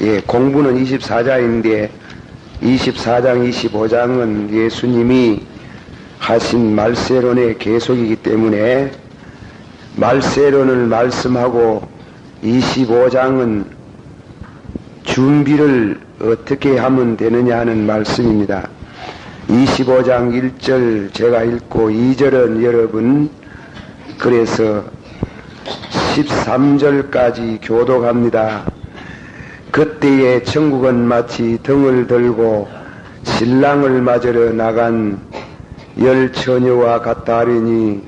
예, 공부는 24장인데 24장, 25장은 예수님이 하신 말세론의 계속이기 때문에 말세론을 말씀하고 25장은 준비를 어떻게 하면 되느냐 하는 말씀입니다. 25장 1절 제가 읽고 2절은 여러분, 그래서 13절까지 교독합니다. 그때에 천국은 마치 등을 들고 신랑을 맞으러 나간 열 처녀와 같다 하리니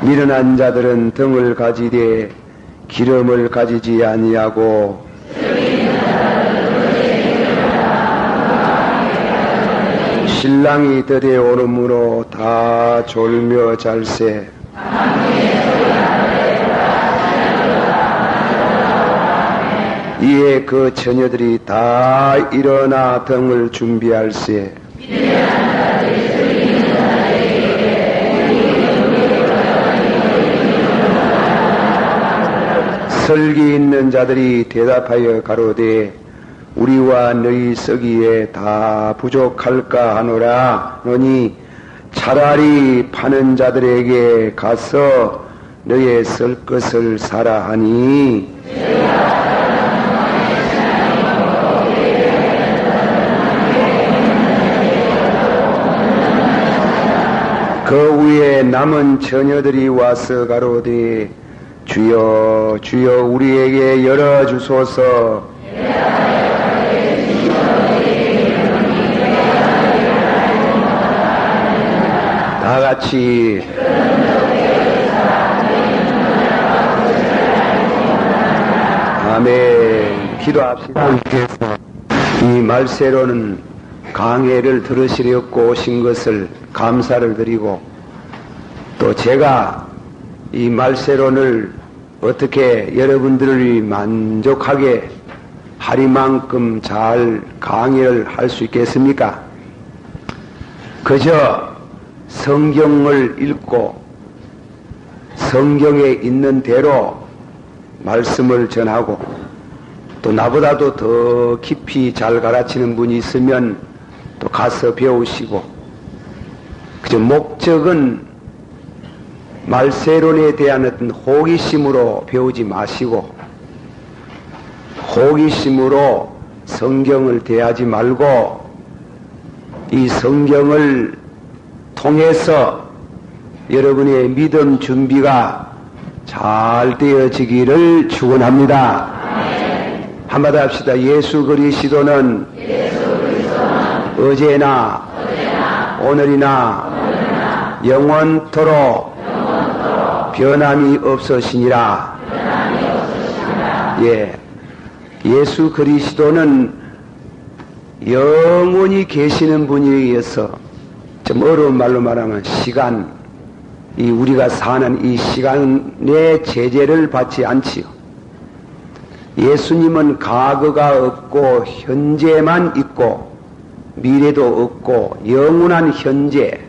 미련한 자들은 등을 가지되 기름을 가지지 아니하고 신랑이 드디어 오름으로 다 졸며 잘세. 이에 그 처녀들이 다 일어나 등을 준비할세. 설기 있는 자들이 대답하여 가로되 우리와 너희 서기에 다 부족할까 하노라. 너니 차라리 파는 자들에게 가서 너의 쓸 것을 사라 하니 그 후에 남은 처녀들이 와서 가로되 주여 주여 우리에게 열어주소서. 다같이 아멘. 기도합시다. 이 말세로는 강해를 들으시려고 오신 것을 감사를 드리고, 또 제가 이 말세론을 어떻게 여러분들을 만족하게 하리만큼 잘 강의를 할 수 있겠습니까? 그저 성경을 읽고 성경에 있는 대로 말씀을 전하고, 또 나보다도 더 깊이 잘 가르치는 분이 있으면 또 가서 배우시고, 그저 목적은 말세론에 대한 어떤 호기심으로 배우지 마시고 호기심으로 성경을 대하지 말고 이 성경을 통해서 여러분의 믿음 준비가 잘 되어지기를 축원합니다. 한마디 합시다. 예수 그리스도는 어제나 오늘이나 영원토록 변함이 없으시니라. 예, 예수 그리스도는 영원히 계시는 분이어서, 좀 어려운 말로 말하면 시간, 이 우리가 사는 이 시간의 제재를 받지 않지요. 예수님은 과거가 없고 현재만 있고 미래도 없고 영원한 현재.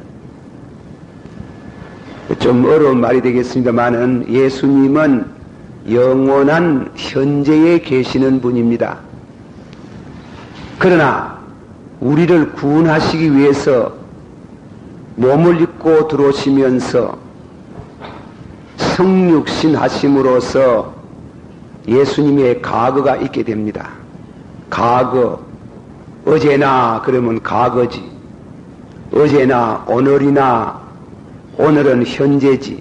좀 어려운 말이 되겠습니다만은 예수님은 영원한 현재에 계시는 분입니다. 그러나 우리를 구원하시기 위해서 몸을 입고 들어오시면서 성육신 하심으로써 예수님의 과거가 있게 됩니다. 과거, 어제나 그러면 과거지. 어제나 오늘이나 오늘은 현재지.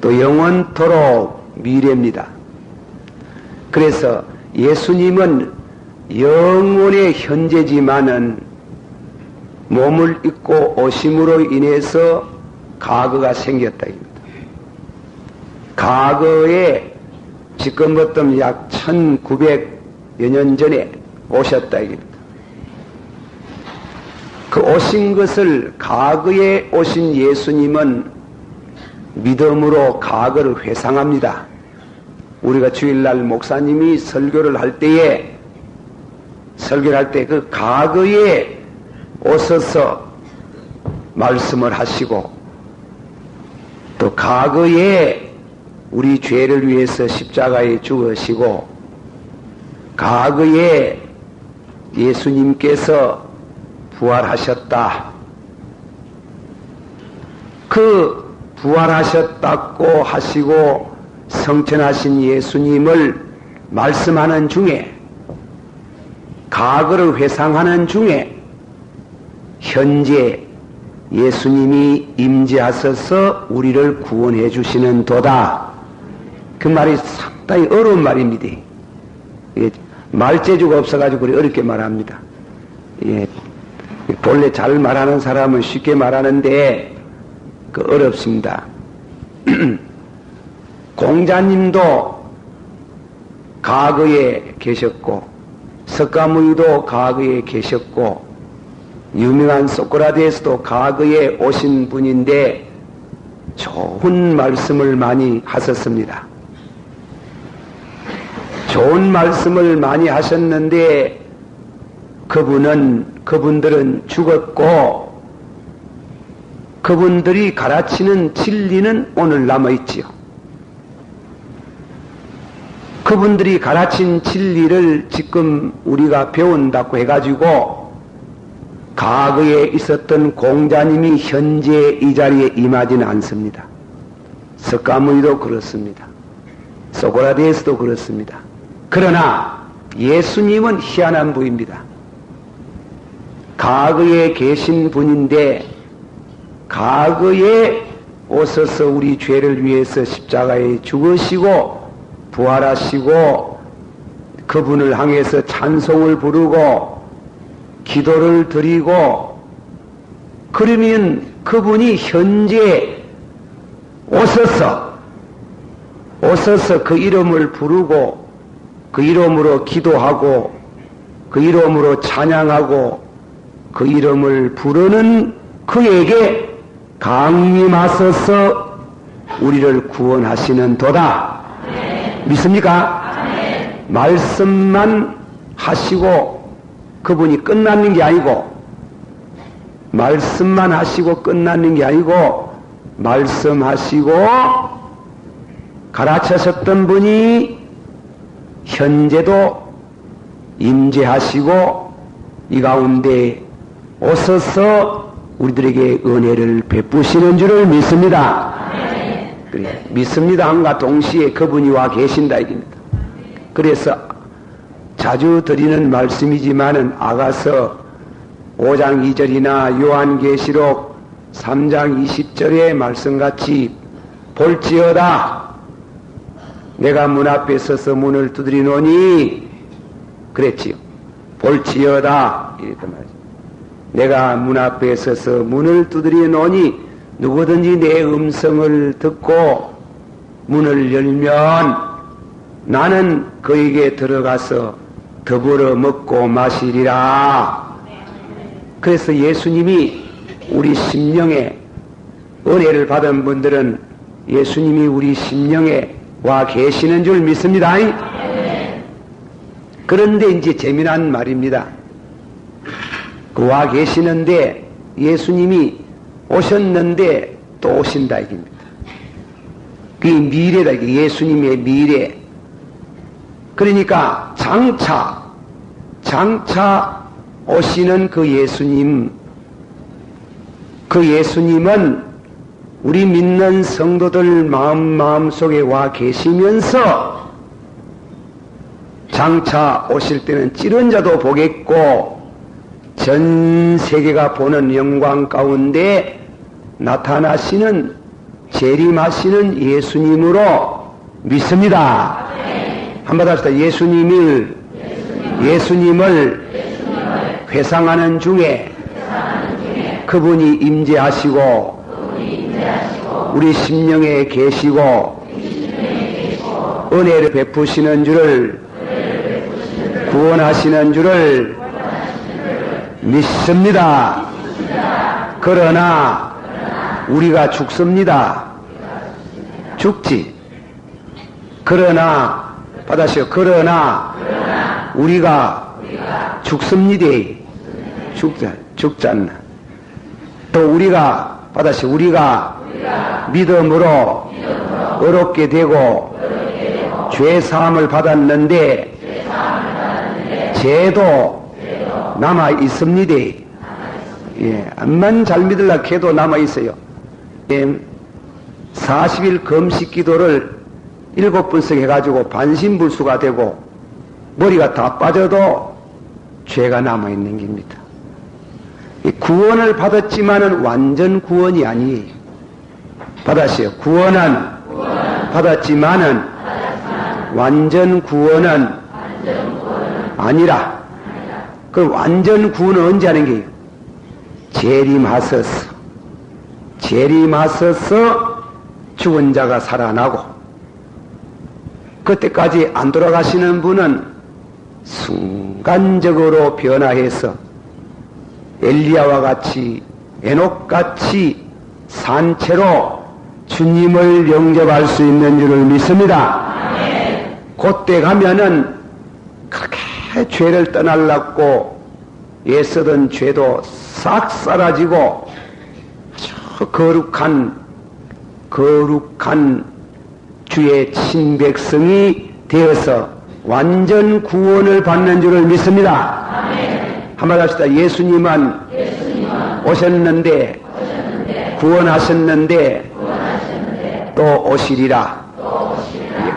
또 영원토록 미래입니다. 그래서 예수님은 영원의 현재지만은 몸을 입고 오심으로 인해서 과거가 생겼다. 과거에 지금부터 약 1900여 년 전에 오셨다. 그 오신 것을, 과거에 오신 예수님은 믿음으로 과거를 회상합니다. 우리가 주일날 목사님이 설교를 할 때에 그 과거에 오셔서 말씀을 하시고, 또 과거에 우리 죄를 위해서 십자가에 죽으시고 과거에 예수님께서 부활하셨다. 그 부활하셨다고 하시고 성천하신 예수님을 말씀하는 중에, 과거를 회상하는 중에 현재 예수님이 임재하셔서 우리를 구원해 주시는 도다. 그 말이 상당히 어려운 말입니다. 예, 말재주가 없어가지고 그래 어렵게 말합니다. 예, 본래 잘 말하는 사람은 쉽게 말하는데 어렵습니다. 공자님도 과거에 계셨고 석가모니도 과거에 계셨고 유명한 소크라테스도 과거에 오신 분인데 좋은 말씀을 많이 하셨습니다. 좋은 말씀을 많이 하셨는데 그분들은 죽었고 그분들이 가르치는 진리는 오늘 남아있지요. 그분들이 가르친 진리를 지금 우리가 배운다고 해가지고 과거에 있었던 공자님이 현재 이 자리에 임하지는 않습니다. 석가모니도 그렇습니다. 소크라테스도 그렇습니다. 그러나 예수님은 희한한 분입니다. 과거에 계신 분인데 과거에 오셔서 우리 죄를 위해서 십자가에 죽으시고 부활하시고 그분을 향해서 찬송을 부르고 기도를 드리고, 그러면 그분이 현재 오셔서 그 이름을 부르고 그 이름으로 기도하고 그 이름으로 찬양하고 그 이름을 부르는 그에게 강림하셔서 우리를 구원하시는 도다. 믿습니까? 말씀만 하시고 그분이 끝나는 게 아니고, 말씀만 하시고 끝나는 게 아니고, 말씀하시고 가르치셨던 분이 현재도 임재하시고 이 가운데 오셔서 우리들에게 은혜를 베푸시는 줄을 믿습니다. 그래, 믿습니다 함과 동시에 그분이 와 계신다 이깁니다. 그래서 자주 드리는 말씀이지만은 아가서 5장 2절이나 요한계시록 3장 20절의 말씀같이 볼지어다 내가 문 앞에 서서 문을 두드리노니 그랬지요. 볼지어다 이랬단 말이죠. 내가 문 앞에 서서 문을 두드리노니 누구든지 내 음성을 듣고 문을 열면 나는 그에게 들어가서 더불어 먹고 마시리라. 그래서 예수님이 우리 심령에 은혜를 받은 분들은 예수님이 우리 심령에 와 계시는 줄 믿습니다. 그런데 이제 재미난 말입니다. 그 와 계시는데 예수님이 오셨는데 또 오신다 이깁니다. 그게 미래다. 이게 예수님의 미래. 그러니까 장차 오시는 그 예수님은 우리 믿는 성도들 마음속에 와 계시면서 장차 오실 때는 찌른 자도 보겠고 전 세계가 보는 영광 가운데 나타나시는 재림하시는 예수님으로 믿습니다. 한번 합시다. 예수님을 회상하는 중에 그분이 임재하시고 우리 심령에 계시고 은혜를 베푸시는 줄을 구원하시는 줄을 믿습니다. 그러나 우리가 죽습니다. 죽지. 그러나 받아시오. 그러나 우리가 죽습니다. 죽지 않나. 또 우리가 받아시오. 우리가 믿음으로 어렵게 되고 죄 사함을 받았는데 죄도 남아 있습니다. 예, 암만 잘 믿으려고 해도 남아 있어요. 40일 금식 기도를 7번씩 해가지고 반신불수가 되고 머리가 다 빠져도 죄가 남아 있는 겁니다. 구원을 받았지만은 완전 구원이 아니에요. 받았어요. 구원은 받았지만은 완전 구원은 아니라. 그 완전 구원은 언제 하는 게요? 재림하셔서 죽은 자가 살아나고, 그때까지 안 돌아가시는 분은 순간적으로 변화해서 엘리야와 같이, 에녹같이 산채로 주님을 영접할 수 있는 줄을 믿습니다. 그때 가면은 그렇게 죄를 떠날랐고 애쓰던 죄도 싹 사라지고 아주 거룩한 주의 친백성이 되어서 완전 구원을 받는 줄을 믿습니다. 한마디 합시다. 예수님은 오셨는데 구원하셨는데 또 오시리라.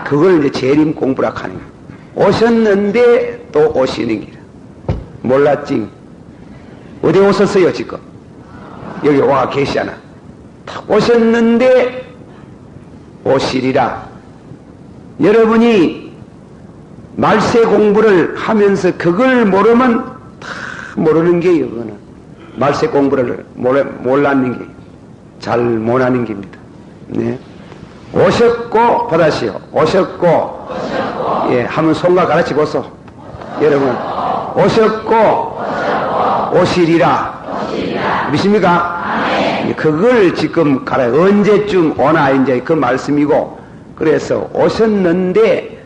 그걸 이제 재림 공부라 하는 거예요. 오셨는데 또 오시는 길. 몰랐지? 어디 오셨어요 지금? 여기 와 계시잖아. 오셨는데 오시리라. 여러분이 말세 공부를 하면서 그걸 모르면 다 모르는 게요. 그거는 말세 공부를 몰랐는 게 잘 못하는 겁니다. 네. 오셨고 받았시오. 오셨고 예, 하면 손과 같이 보소. 여러분 오셨고 오시리라. 믿습니까? 그걸 지금 가라. 언제쯤 오나 이제 그 말씀이고, 그래서 오셨는데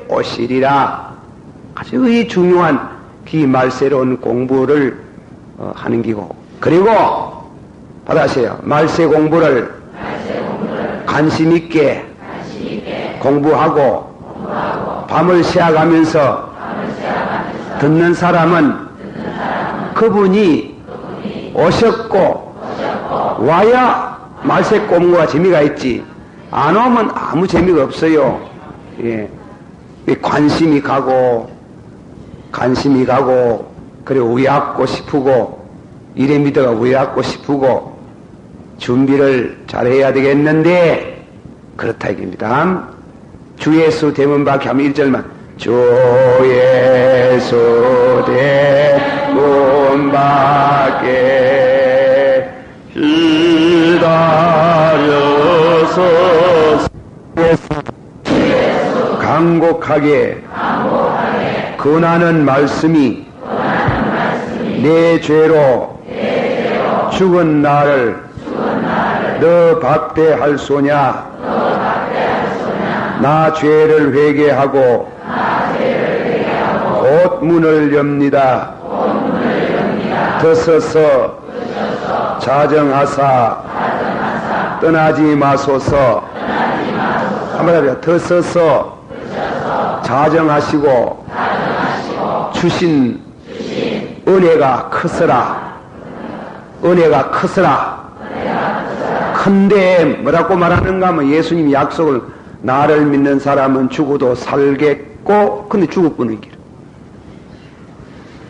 오시리라. 아주 중요한 기 말세로운 공부를 하는 기고, 그리고 받아세요. 말세 공부를 관심 있게 공부하고 밤을 새어가면서 듣는 사람은 그분이 오셨고 와야 말세 공부가 재미가 있지, 안 오면 아무 재미가 없어요. 예. 관심이 가고 그리고 외압고 싶고, 이래 믿어가 외압고 싶고 준비를 잘해야 되겠는데 그렇다 이겁니다. 주 예수 대문밖에 하면 1절만 주 예수 대문밖에 기다려서 간곡하게 근하는 말씀이 내 죄로 죽은 나를 너 박대할소냐. 나 죄를 회개하고 곧 문을 엽니다. 드서서 자정하사 떠나지 마소서. 한번 해보자. 드서서 자정하시고 주신 은혜가 크서라. 은혜가 크서라. 큰데 뭐라고 말하는가 하면 예수님이 약속을, 나를 믿는 사람은 죽어도 살겠고, 근데 죽을 뿐인 길.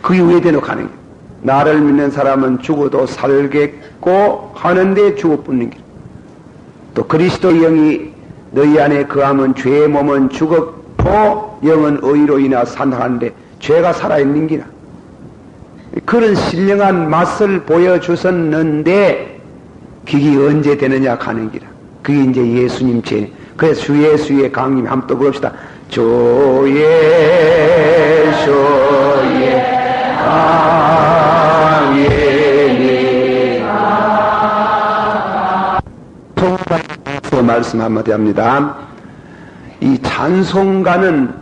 그게 왜 대놓고 하는 길. 나를 믿는 사람은 죽어도 살겠고 하는데 죽을 뿐인 길. 또 그리스도의 영이 너희 안에 거하면 죄의 몸은 죽었고 영은 의로 인하 산다는데 죄가 살아있는 기라. 그런 신령한 맛을 보여주셨는데 그게 언제 되느냐 하는 기라. 그게 이제 예수님 죄. 그래서 주 예수의 강림 한번 또 부릅시다. 주 예수의 강림이 통과해서 말씀 한마디 합니다. 이 찬송가는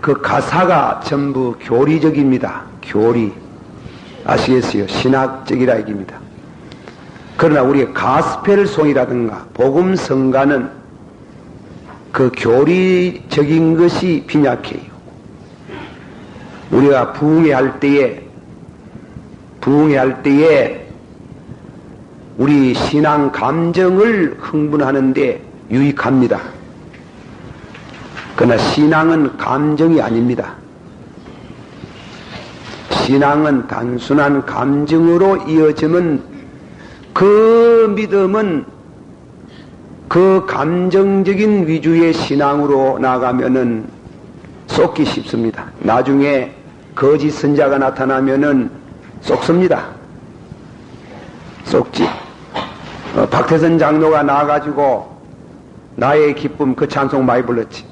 그 가사가 전부 교리적입니다. 교리. 아시겠어요? 신학적이라 얘기입니다. 그러나 우리의 가스펠송이라든가 복음성가는 그 교리적인 것이 빈약해요. 우리가 부흥회할 때에 우리 신앙 감정을 흥분하는데 유익합니다. 그러나 신앙은 감정이 아닙니다. 신앙은 단순한 감정으로 이어지는 그 믿음은 그 감정적인 위주의 신앙으로 나가면은 쏟기 쉽습니다. 나중에 거짓 선자가 나타나면은 쏟습니다. 쏟지. 박태선 장로가 나와가지고 나의 기쁨 그 찬송 많이 불렀지.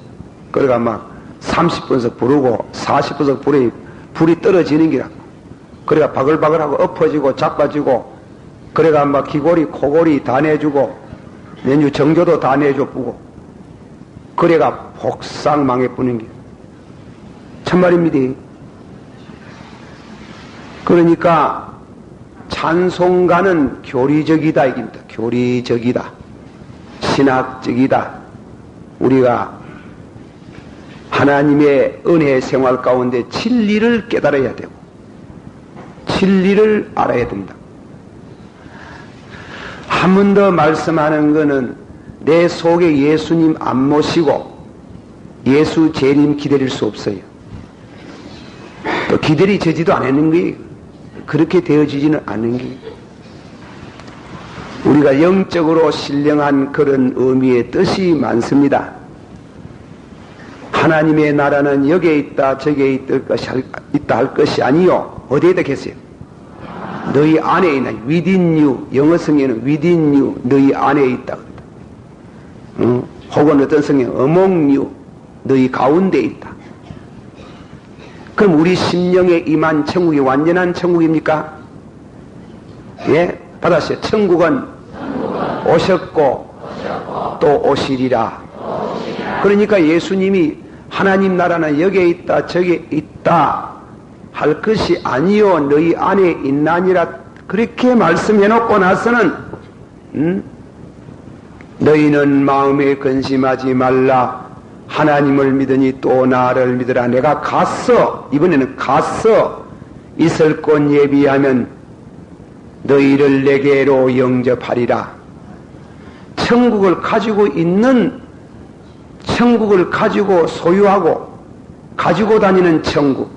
그러니까 막 30분씩 부르고 40분씩 불이 떨어지는 기라. 그래가 바글바글하고 엎어지고 자빠지고 그래가 막 귀골이 코골이 다 내주고 내주 정조도 다 내줘보고 그래가 복상 망해뿌는 게 참말입니다. 그러니까 찬송가는 교리적이다 이깁니다. 교리적이다. 신학적이다. 우리가 하나님의 은혜 생활 가운데 진리를 깨달아야 되고 진리를 알아야 된다. 한 번 더 말씀하는 것은 내 속에 예수님 안 모시고 예수 재림 기다릴 수 없어요. 또 기다리지도 않는 거예요. 그렇게 되어지지는 않는 게 우리가 영적으로 신령한 그런 의미의 뜻이 많습니다. 하나님의 나라는 여기에 있다 저기에 있다 할 것이 아니요. 어디에 있겠어요? 너희 안에 있나? within you. 영어 성에는 within you. 너희 안에 있다. 혹은 어떤 성에 among you. 너희 가운데 있다. 그럼 우리 심령에 임한 천국이 완전한 천국입니까? 예? 받았어요. 천국은 오셨고 또 오시리라. 그러니까 예수님이 하나님 나라는 여기에 있다 저기에 있다 할 것이 아니요 너희 안에 있나니라 그렇게 말씀해 놓고 나서는 너희는 마음에 근심하지 말라. 하나님을 믿으니 또 나를 믿으라. 내가 갔어. 이번에는 갔어. 있을 곳 예비하면 너희를 내게로 영접하리라. 천국을 가지고 있는 천국을 가지고 소유하고 가지고 다니는 천국,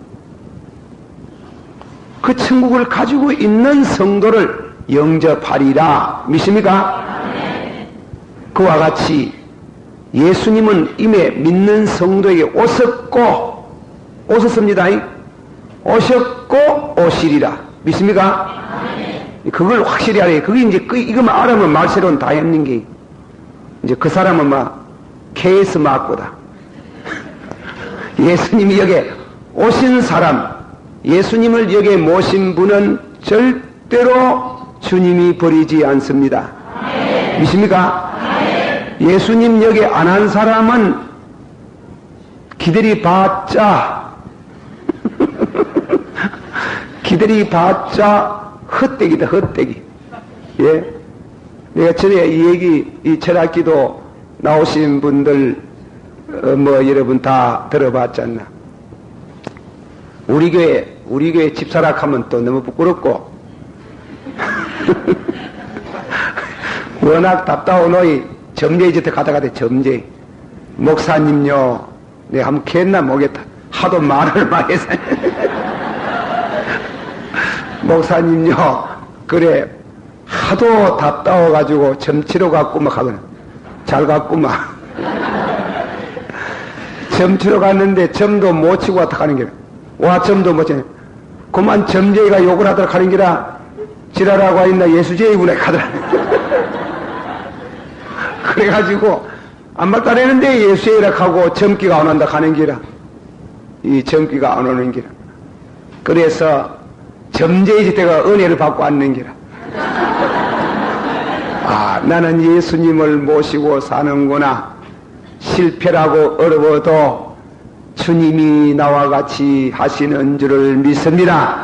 그 천국을 가지고 있는 성도를 영접하리라. 믿습니까? 그와 같이 예수님은 이미 믿는 성도에게 오셨습니다. 오셨고 오시리라. 믿습니까? 그걸 확실히 알아요. 그게 이제 이것만 알아면 말세로는 다 했는 게 이제 그 사람은 막 케이스 맞고다. 예수님이 여기에 오신 사람, 예수님을 여기에 모신 분은 절대로 주님이 버리지 않습니다. 믿습니까? 예수님 여기 안 한 사람은 기다려봤자 헛되기다, 헛되기. 예? 내가 전에 이 얘기, 이 철학기도 나오신 분들, 여러분 다 들어봤잖나. 우리 교회 집사락하면 또 너무 부끄럽고, 워낙 답답하노이 점제이집에 가다가 점제. 목사님요, 내가 한번 겠나 모르겠다. 하도 말을 많이 해서. 목사님요, 그래, 하도 답답해가지고 점치러 갔고 막 하거든. 잘 갔고 막. 점치러 갔는데 점도 못 치고 왔다 가는 게라. 와, 점도 못 치네. 그만 점제이가 욕을 하더라 가는 게라. 지랄하고 와있나 예수제이구나 가더라. 그래가지고 안 맞다랬는데 예수제이라 하고 점기가 안 온다 가는 게라. 이 점기가 안 오는 게라. 그래서 점제이지 때가 은혜를 받고 왔는 게라. 아, 나는 예수님을 모시고 사는구나. 실패라고 어려워도 주님이 나와 같이 하시는 줄을 믿습니다.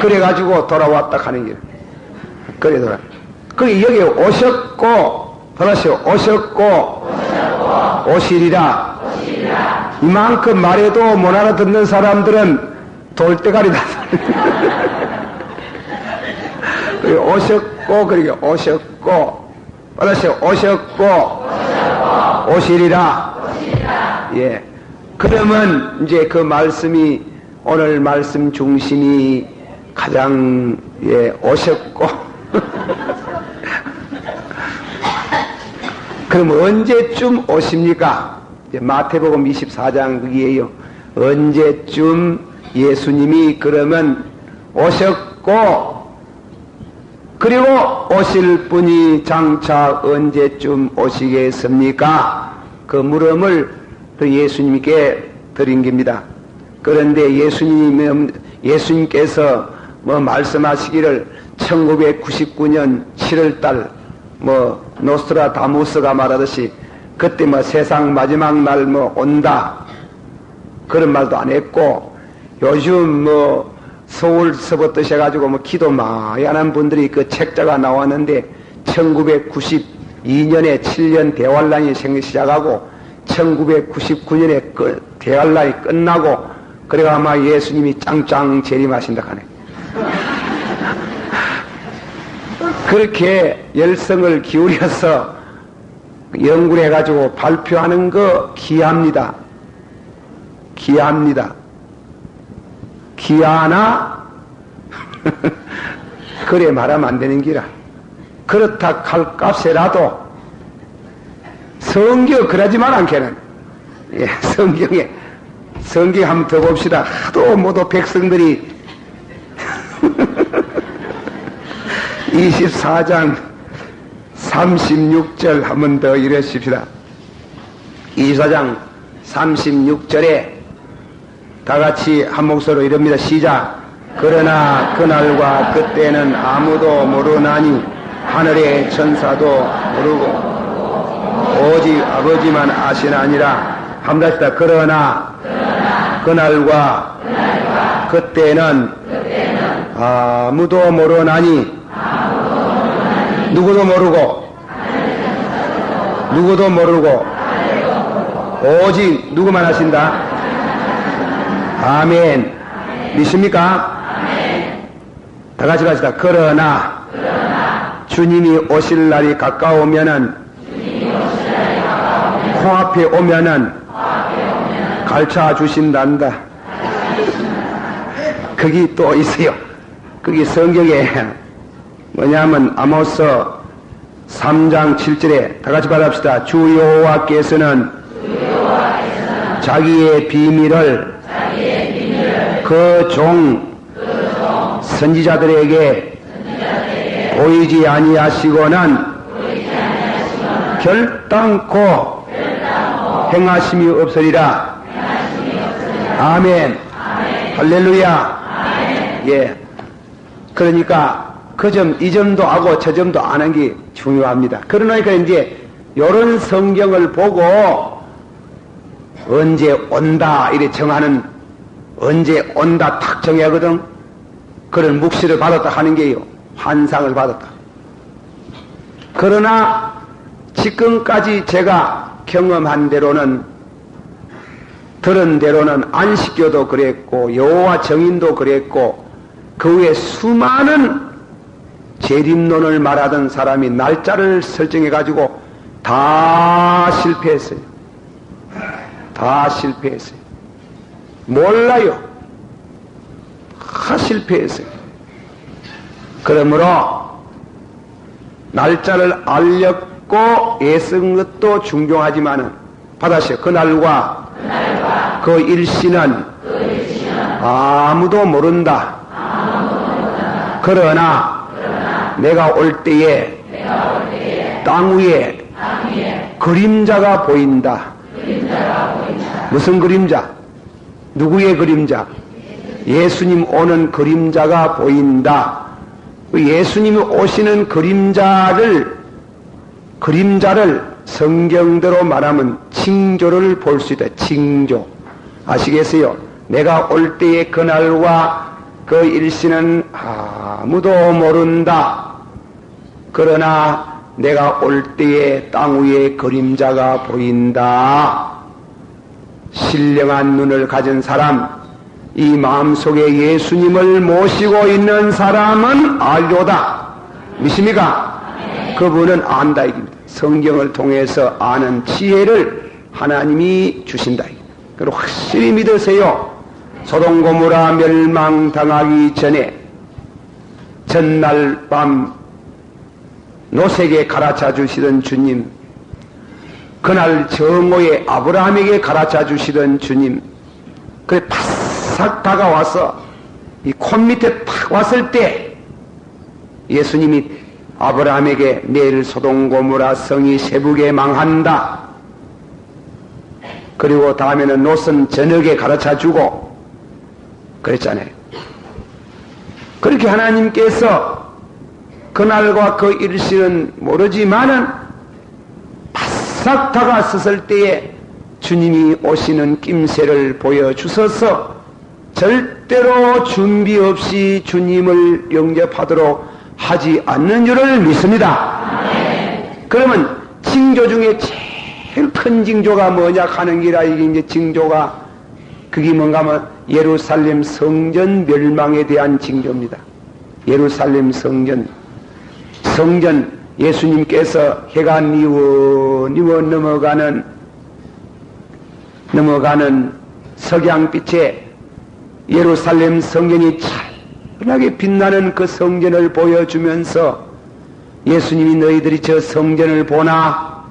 그래가지고 돌아왔다 하는 길. 그래 돌아. 그 여기 오셨고, 받으시오. 오셨고, 오시리라. 이만큼 말해도 못 알아듣는 사람들은 돌대가리다. 오셨고, 그러게 오셨고, 받으시오. 오셨고, 오시리라. 예. 그러면 이제 그 말씀이, 오늘 말씀 중심이 가장, 예, 오셨고. 그럼 언제쯤 오십니까? 이제 마태복음 24장 그기에요. 언제쯤 예수님이 그러면 오셨고, 그리고 오실 분이 장차 언제쯤 오시겠습니까? 그 물음을 예수님께 드린 겁니다. 그런데 예수님께서 뭐 말씀하시기를 1999년 7월달 노스트라다무스가 말하듯이 그때 뭐 세상 마지막 날 뭐 온다 그런 말도 안 했고, 요즘 뭐 서울서부터 해가지고 뭐 기도 많이 하는 분들이 그 책자가 나왔는데 1992년에 7년 대환란이 생기기 시작하고 1999년에 그 대환란이 끝나고, 그래가 아마 예수님이 짱짱 재림하신다 하네. 그렇게 열성을 기울여서 연구를 해가지고 발표하는 거 기합니다. 기합니다. 기하나? 그래 말하면 안 되는 기라. 그렇다 할 값에라도 성경 그러지만 않게는, 예, 성경 한번 더 봅시다. 하도 모두 백성들이 24장 36절 한번 더 읽으십시다. 24장 36절에 다같이 한 목소리로 이럽니다. 시작. 그러나 그날과 그때는 아무도 모르나니 하늘의 천사도 모르고 오직 아버지만 아시나니라. 한번 다시다. 그러나 그날과 그때는 아무도 모르나니, 누구도 모르고 오직 누구만 하신다. 아멘. 믿습니까? 다 같이 갑시다. 그러나 주님이 오실 날이 가까우면은, 코앞에 오면은 가르쳐 주신단다. 거기 또 있어요. 거기 성경에 뭐냐면 아모스 3장 7절에 다 같이 받읍시다. 주 여호와께서는 자기의 비밀을 그 종 선지자들에게 보이지 아니하시고는 결단코 행하심이 없으리라. 아멘. 할렐루야. 예. 그러니까 그 점, 이 점도 하고 저 점도 아는 게 중요합니다. 그러니까 이제 요런 성경을 보고 언제 온다 이래 정하는, 언제 온다 탁 정해거든. 그런 묵시를 받았다 하는 게요. 환상을 받았다. 그러나 지금까지 제가 경험한 대로는, 들은 대로는 안식교도 그랬고 여호와 정인도 그랬고 그 외에 수많은 재림론을 말하던 사람이 날짜를 설정해 가지고 다 실패했어요. 다 실패했어요. 몰라요. 다 실패했어요. 그러므로 날짜를 알렸고 애쓴 것도 중요하지만은 받아시오. 그날과 그 일시는 아무도 모른다. 그러나 내가 올 때에 땅 위에 그림자가 보인다. 무슨 그림자? 누구의 그림자? 예수님 오는 그림자가 보인다. 예수님이 오시는 그림자를 성경대로 말하면 징조를 볼 수 있다. 징조. 아시겠어요? 내가 올 때의 그날과 그 일시는 아무도 모른다. 그러나 내가 올 때에 땅 위에 그림자가 보인다. 신령한 눈을 가진 사람, 이 마음속에 예수님을 모시고 있는 사람은 알료다. 믿습니까? 그분은 안다 이깁니다. 성경을 통해서 아는 지혜를 하나님이 주신다. 그리고 확실히 믿으세요. 소돔 고모라 멸망당하기 전에 전날 밤 노색에 가르쳐 주시던 주님, 그날 정오에 아브라함에게 가르쳐 주시던 주님, 그래 바싹 다가와서 이 콧 밑에 탁 왔을 때 예수님이 아브라함에게 내일 소돔 고모라 성이 세북에 망한다. 그리고 다음에는 롯은 저녁에 가르쳐 주고 그랬잖아요. 그렇게 하나님께서 그날과 그 일시는 모르지만은 바싹 다가섰을 때에 주님이 오시는 낌새를 보여주셔서 절대로 준비 없이 주님을 영접하도록 하지 않는 줄을 믿습니다. 그러면 징조 중에 제일 큰 징조가 뭐냐 하는 기라. 이게 이제 징조가 그게 뭔가 하면 예루살렘 성전 멸망에 대한 징조입니다. 예루살렘 성전 예수님께서 해가 니워 넘어가는 석양빛에 예루살렘 성전이 찬란하게 빛나는 그 성전을 보여주면서 예수님이 너희들이 저 성전을 보나?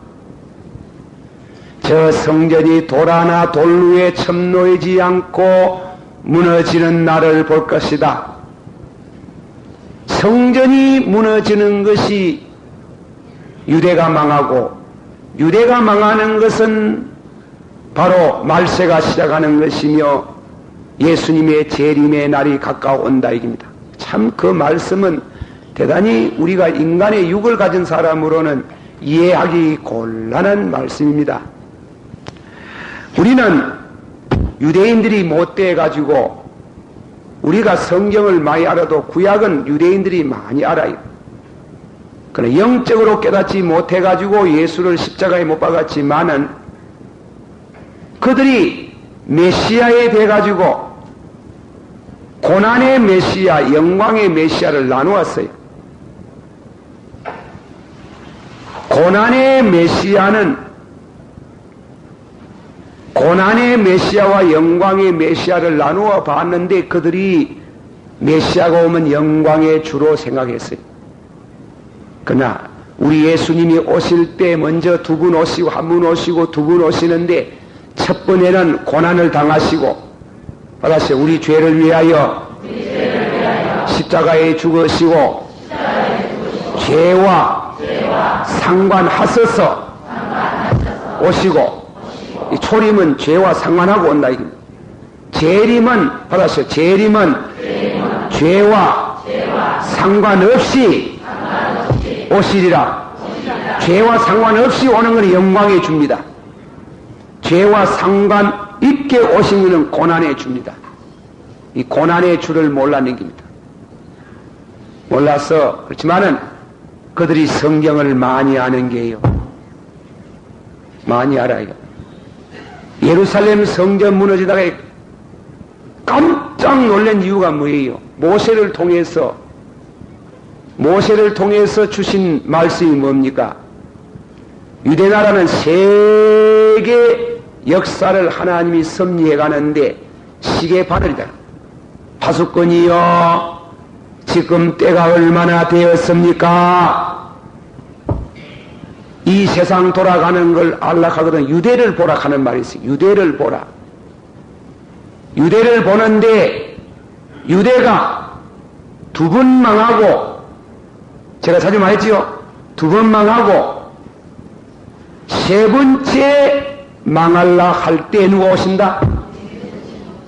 저 성전이 돌 하나 돌 위에 첨놓이지 않고 무너지는 날을 볼 것이다. 성전이 무너지는 것이 유대가 망하고, 유대가 망하는 것은 바로 말세가 시작하는 것이며 예수님의 재림의 날이 가까워온다 이깁니다. 참 그 말씀은 대단히 우리가 인간의 육을 가진 사람으로는 이해하기 곤란한 말씀입니다. 우리는 유대인들이 못돼 가지고 우리가 성경을 많이 알아도 구약은 유대인들이 많이 알아요. 그러나 영적으로 깨닫지 못해 가지고 예수를 십자가에 못 박았지만은 그들이 메시아에 돼 가지고 고난의 메시아, 영광의 메시아를 나누었어요. 고난의 메시아와 영광의 메시아를 나누어 봤는데 그들이 메시아가 오면 영광의 주로 생각했어요. 그러나 우리 예수님이 오실 때 먼저 두 분 오시고 한 분 오시고 두 분 오시는데 첫 번에는 고난을 당하시고 받았어요. 우리 죄를 위하여 십자가에 죽으시고 죄와 상관하셔서 오시고, 이 초림은 죄와 상관하고 온다. 재림은 받았어요. 재림은 죄와 상관없이 오시리라. 죄와 상관없이 오는 것은 영광에 줍니다. 죄와 상관 있게 오신 것은 고난에 줍니다. 이 고난의 주를 몰라는 겁니다. 몰라서 그렇지만은 그들이 성경을 많이 아는 게요. 많이 알아요. 예루살렘 성전 무너지다가 깜짝 놀란 이유가 뭐예요? 모세를 통해서 주신 말씀이 뭡니까? 유대나라는 세계 역사를 하나님이 섭리해 가는데 시계바늘이다. 파수꾼이여, 지금 때가 얼마나 되었습니까? 이 세상 돌아가는 걸 알락하거든. 유대를 보라 하는 말이 있어요. 유대를 보라. 유대를 보는데 유대가 두 번 망하고, 제가 자주 말했지요. 두 번 망하고 세 번째 망할라 할 때 누가 오신다?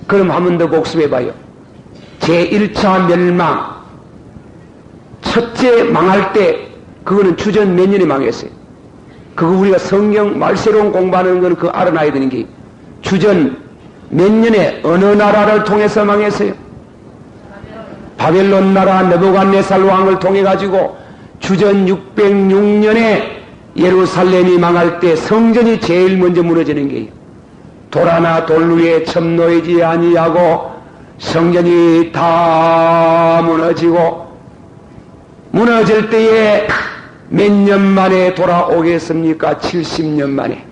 그럼 한 번 더 복습해봐요. 제1차 멸망, 첫째 망할 때, 그거는 주전 몇 년에 망했어요. 그거 우리가 성경 말세론 공부하는 건 그거 알아놔야 되는 게, 주전 몇 년에 어느 나라를 통해서 망했어요? 바벨론 나라 느부갓네살 왕을 통해 가지고 주전 606년에 예루살렘이 망할 때 성전이 제일 먼저 무너지는 게요. 돌 하나 돌 위에 점 놓이지 아니하고 성전이 다 무너지고, 무너질 때에 몇 년 만에 돌아오겠습니까? 70년 만에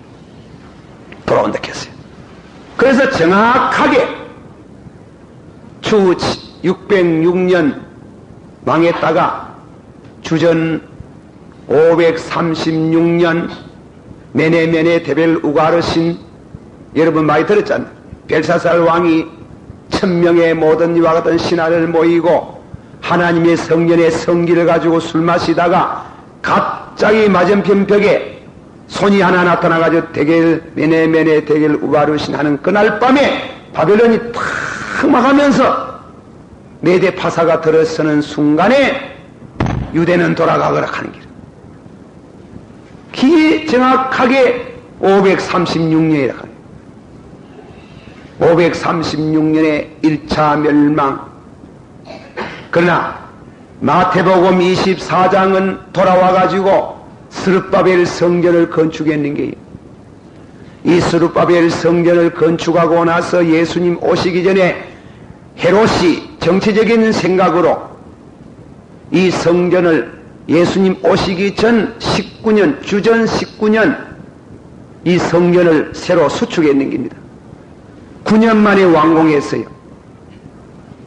돌아온다 했어요. 그래서 정확하게 주 606년 망했다가 주전 536년 메네메네 데벨 우가르신, 여러분 많이 들었잖아요. 벨사살 왕이 1000명의 모든 이와 같은 신하를 모이고 하나님의 성전의 성기를 가지고 술 마시다가 갑자기 맞은편 벽에 손이 하나 나타나가지고 데겔 메네메네 데겔 우가르신 하는 그날 밤에 바벨론이 탁 막하면서 메대 파사가 들어서는 순간에 유대는 돌아가거라 하는 길. 그게 정확하게 536년이라 하는 536년의 1차 멸망. 그러나 마태복음 24장은 돌아와가지고 스룹바벨 성전을 건축했는 게요. 이 스룹바벨 성전을 건축하고 나서 예수님 오시기 전에 헤롯이 정치적인 생각으로 이 성전을 예수님 오시기 전 19년, 주전 19년 이 성전을 새로 수축했는 겁니다. 9년 만에 완공했어요.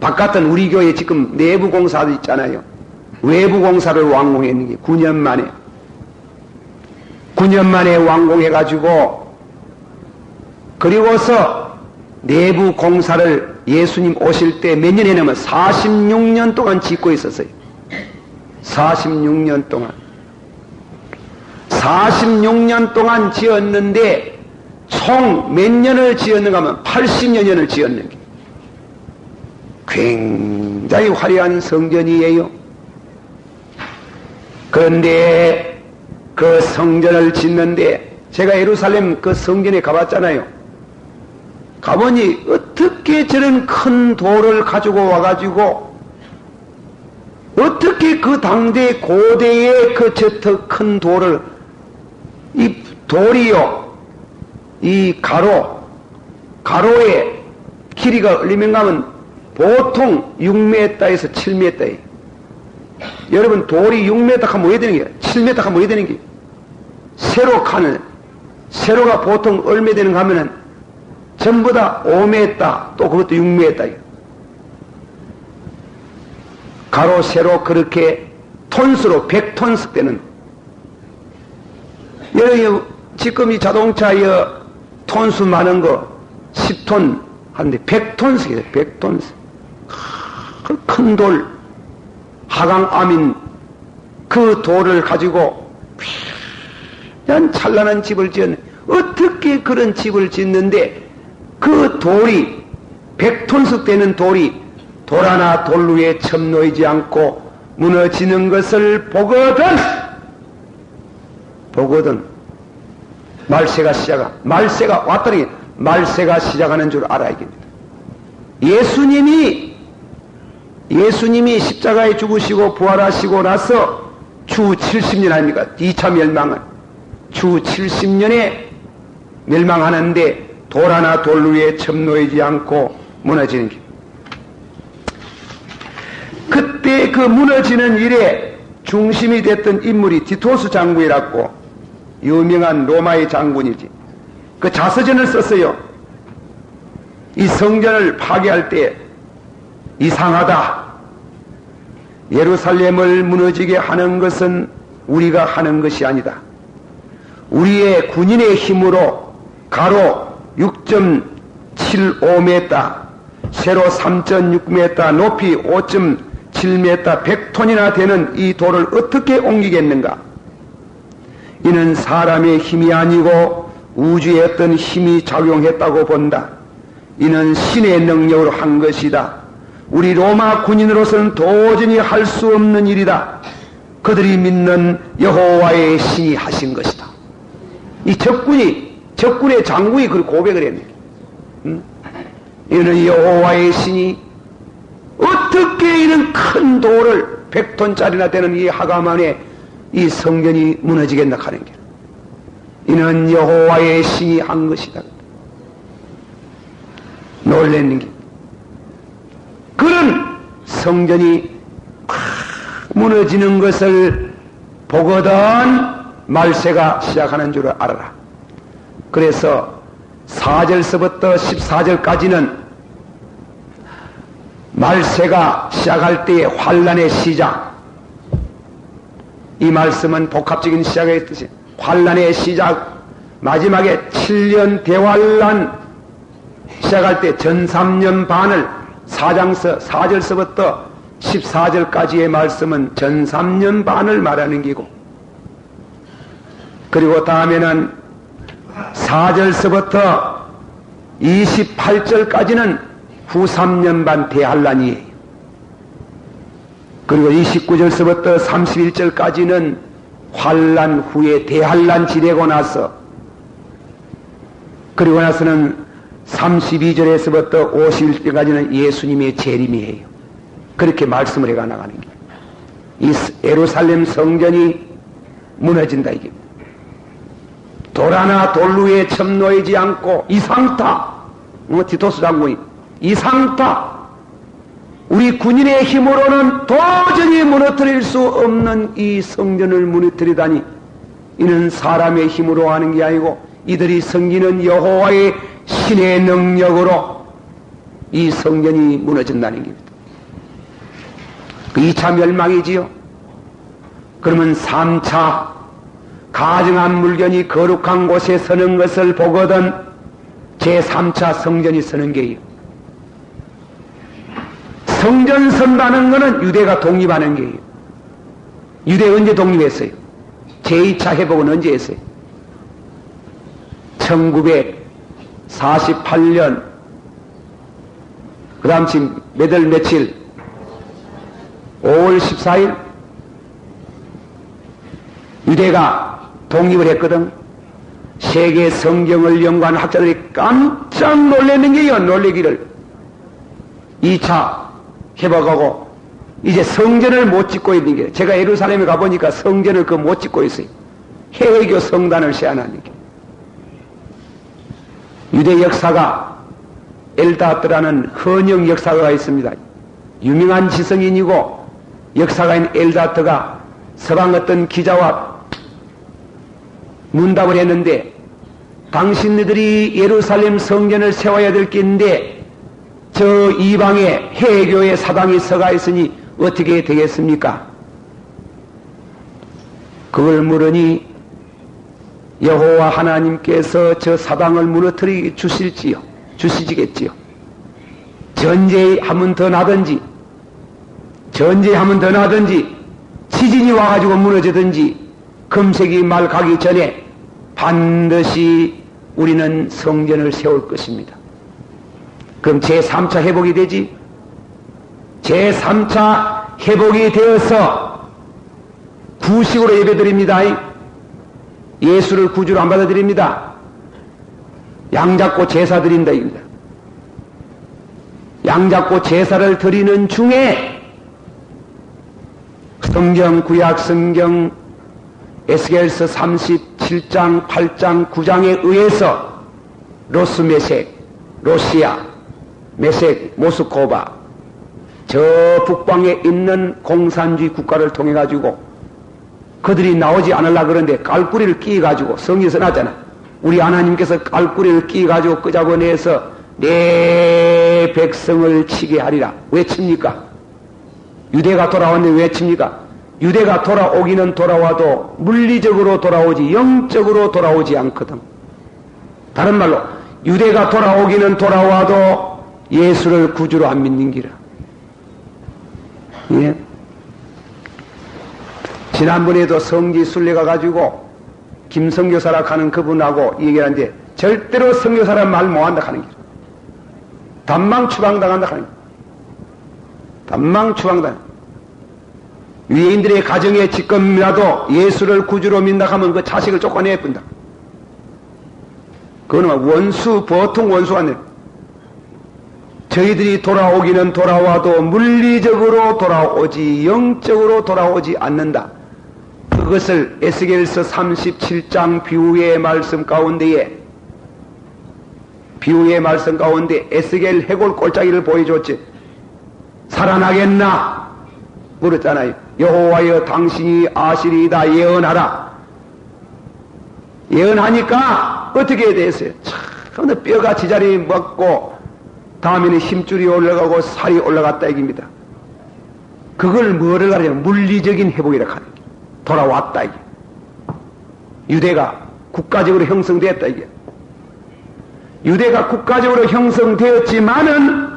바깥은 우리 교회 지금 내부 공사도 있잖아요. 외부 공사를 완공했는 게 9년 만에. 9년 만에 완공해가지고, 그리고서 내부 공사를 예수님 오실 때 몇 년 해냐면 46년 동안 짓고 있었어요. 46년 동안. 46년 동안 지었는데 총 몇 년을 지었는가 하면 80년을 지었는 게 굉장히 화려한 성전이에요. 그런데 그 성전을 짓는데 제가 예루살렘 그 성전에 가봤잖아요. 가보니 어떻게 저런 큰 돌을 가지고 와가지고 어떻게 그 당대 고대의 그 저터 큰 돌을, 이 돌이요, 이 가로에 길이가 얼마인가 하면 보통 6m에서 7m예요. 여러분 돌이 6m 하면 뭐 해야 되는 게 7m 하면 뭐 해야 되는 게 세로 칸을, 세로가 보통 얼마 되는가 하면은 전부 다 5m, 또 그것도 6m예요. 가로 세로 그렇게 톤수로 100톤씩 되는. 여러분 지금 이 자동차 톤수 많은 거 10톤 하는데 100톤씩이에요. 100톤씩. 그 큰 돌, 하강암인 그 돌을 가지고 그냥 찬란한 집을 지었네. 어떻게 그런 집을 짓는데 그 돌이 100톤씩 되는 돌이 돌 하나 돌 위에 점 놓이지 않고 무너지는 것을 보거든 말세가 왔더니 말세가 시작하는 줄 알아야겠습니다. 예수님이 십자가에 죽으시고 부활하시고 나서 주 70년 아닙니까? 2차 멸망은 주 70년에 멸망하는데 돌 하나 돌 위에 점 놓이지 않고 무너지는 길. 그때 그 무너지는 일에 중심이 됐던 인물이 디토스 장군이라고 유명한 로마의 장군이지. 그 자서전을 썼어요. 이 성전을 파괴할 때 이상하다. 예루살렘을 무너지게 하는 것은 우리가 하는 것이 아니다. 우리의 군인의 힘으로 가로 6.75m, 세로 3.6m, 높이 5.7m, 100톤이나 되는 이 돌을 어떻게 옮기겠는가? 이는 사람의 힘이 아니고 우주의 어떤 힘이 작용했다고 본다. 이는 신의 능력으로 한 것이다. 우리 로마 군인으로서는 도저히 할 수 없는 일이다. 그들이 믿는 여호와의 신이 하신 것이다. 이 적군의 장군이 그렇게 고백을 했네. 이는 여호와의 신이 어떻게 이런 큰 돌을 100톤짜리나 되는 이 하감 안에 이 성전이 무너지겠나 하는 게 이는 여호와의 신이 한 것이다. 놀라는 게 그런 성전이 무너지는 것을 보거든 말세가 시작하는 줄 알아라. 그래서 4절서부터 14절까지는 말세가 시작할 때의 환란의 시작, 이 말씀은 복합적인 시작의 뜻이 환란의 시작, 마지막에 7년 대환란 시작할 때 전 3년 반을 4절서부터 14절까지의 말씀은 전 3년 반을 말하는 기고, 그리고 다음에는 4절서부터 28절까지는 후 3년 반 대환란이에요. 그리고 29절서부터 31절까지는 환란 후에 대환란 지내고 나서, 그리고 나서는 32절에서부터 51절까지는 예수님의 재림이에요. 그렇게 말씀을 해가 나가는 게 이 예루살렘 성전이 무너진다 이게. 돌 하나 돌 위에 첨 놓이지 않고 이상타, 티토스 장군이 이상타, 우리 군인의 힘으로는 도저히 무너뜨릴 수 없는 이 성전을 무너뜨리다니, 이는 사람의 힘으로 하는 게 아니고 이들이 섬기는 여호와의 신의 능력으로 이 성전이 무너진다는 겁니다. 그 2차 멸망이지요. 그러면 3차 가증한 물건이 거룩한 곳에 서는 것을 보거든 제3차 성전이 서는 게요. 성전 선다는 것은 유대가 독립하는 게요. 유대 언제 독립했어요? 제2차 회복은 언제 했어요? 1948년 그 다음 지금 몇 월 며칠? 5월 14일 유대가 독립을 했거든. 세계 성경을 연구하는 학자들이 깜짝 놀라는 게요. 놀래기를 2차 회복하고 이제 성전을 못 짓고 있는 게, 제가 예루살렘에 가보니까 성전을 못 짓고 있어요. 해외교 성단을 세워놨는 게. 유대 역사가 엘다트라는 헌영 역사가가 있습니다. 유명한 지성인이고 역사가인 엘다트가 서방 어떤 기자와 문답을 했는데, 당신들이 예루살렘 성전을 세워야 될 게 있는데 저 이방에 해외교회 사당이 서가 있으니 어떻게 되겠습니까? 그걸 물으니 여호와 하나님께서 저 사당을 무너뜨리 주시겠지요. 전쟁하면 더 나든지 지진이 와가지고 무너지든지 금세기 말 가기 전에 반드시 우리는 성전을 세울 것입니다. 그럼 제3차 회복이 되지. 제3차 회복이 되어서 구식으로 예배드립니다. 예수를 구주로 안 받아들입니다. 양잡고 제사 드린다 입니다. 양잡고 제사를 드리는 중에 성경, 구약 성경 에스겔서 37장, 8장, 9장에 의해서 로스 메색, 로시아, 메색, 모스코바, 저 북방에 있는 공산주의 국가를 통해 가지고 그들이 나오지 않으려고 그러는데 깔꾸리를 끼가지고, 성경에서 나잖아. 우리 하나님께서 깔꾸리를 끼가지고 끄잡아내서 내 백성을 치게 하리라. 왜 칩니까? 유대가 돌아왔는데 왜 칩니까? 유대가 돌아오기는 돌아와도 물리적으로 돌아오지 영적으로 돌아오지 않거든. 다른 말로 유대가 돌아오기는 돌아와도 예수를 구주로 안 믿는 기라. 예? 지난번에도 성지 순례가 가지고 김성교사라 하는 그분하고 얘기하는데 절대로 성교사란 말 못한다 하는 길. 단망 추방당한다 하는 길. 단망 추방당. 유대인들의 가정에 지금이라도 예수를 구주로 믿다 하면 그 자식을 쫓아내본다. 그거는 원수, 보통 원수가 아니라 저희들이 돌아오기는 돌아와도 물리적으로 돌아오지 영적으로 돌아오지 않는다. 그것을 에스겔서 37장 비유의 말씀 가운데 에스겔 해골 꼴짜기를 보여줬지. 살아나겠나? 물었잖아요. 여호와여 당신이 아시리이다 예언하라. 예언하니까 어떻게 됐어요? 참 뼈가 지자리 먹고 다음에는 힘줄이 올라가고 살이 올라갔다 얘기입니다. 그걸 뭐를 가르치면 물리적인 회복이라 하는 게 돌아왔다 이게. 유대가 국가적으로 형성되었다 이게. 유대가 국가적으로 형성되었지만은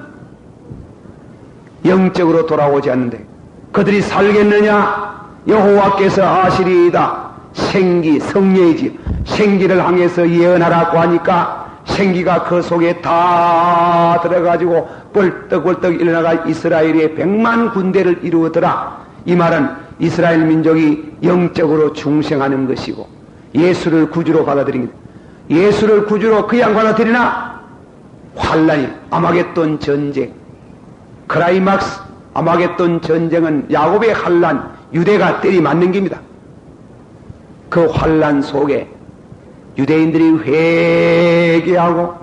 영적으로 돌아오지 않는데 그들이 살겠느냐? 여호와께서 아시리이다. 생기, 성령이지. 생기를 향해서 예언하라고 하니까 생기가 그 속에 다 들어가지고 벌떡벌떡 일어나가 이스라엘의 100만 군대를 이루더라. 이 말은 이스라엘 민족이 영적으로 중생하는 것이고 예수를 구주로 받아들인 것. 예수를 구주로 그냥 받아들이나 환란이 아마겟돈 전쟁, 크라이막스 아마겟돈 전쟁은 야곱의 환란, 유대가 때리 맞는 겁니다. 그 환란 속에 유대인들이 회개하고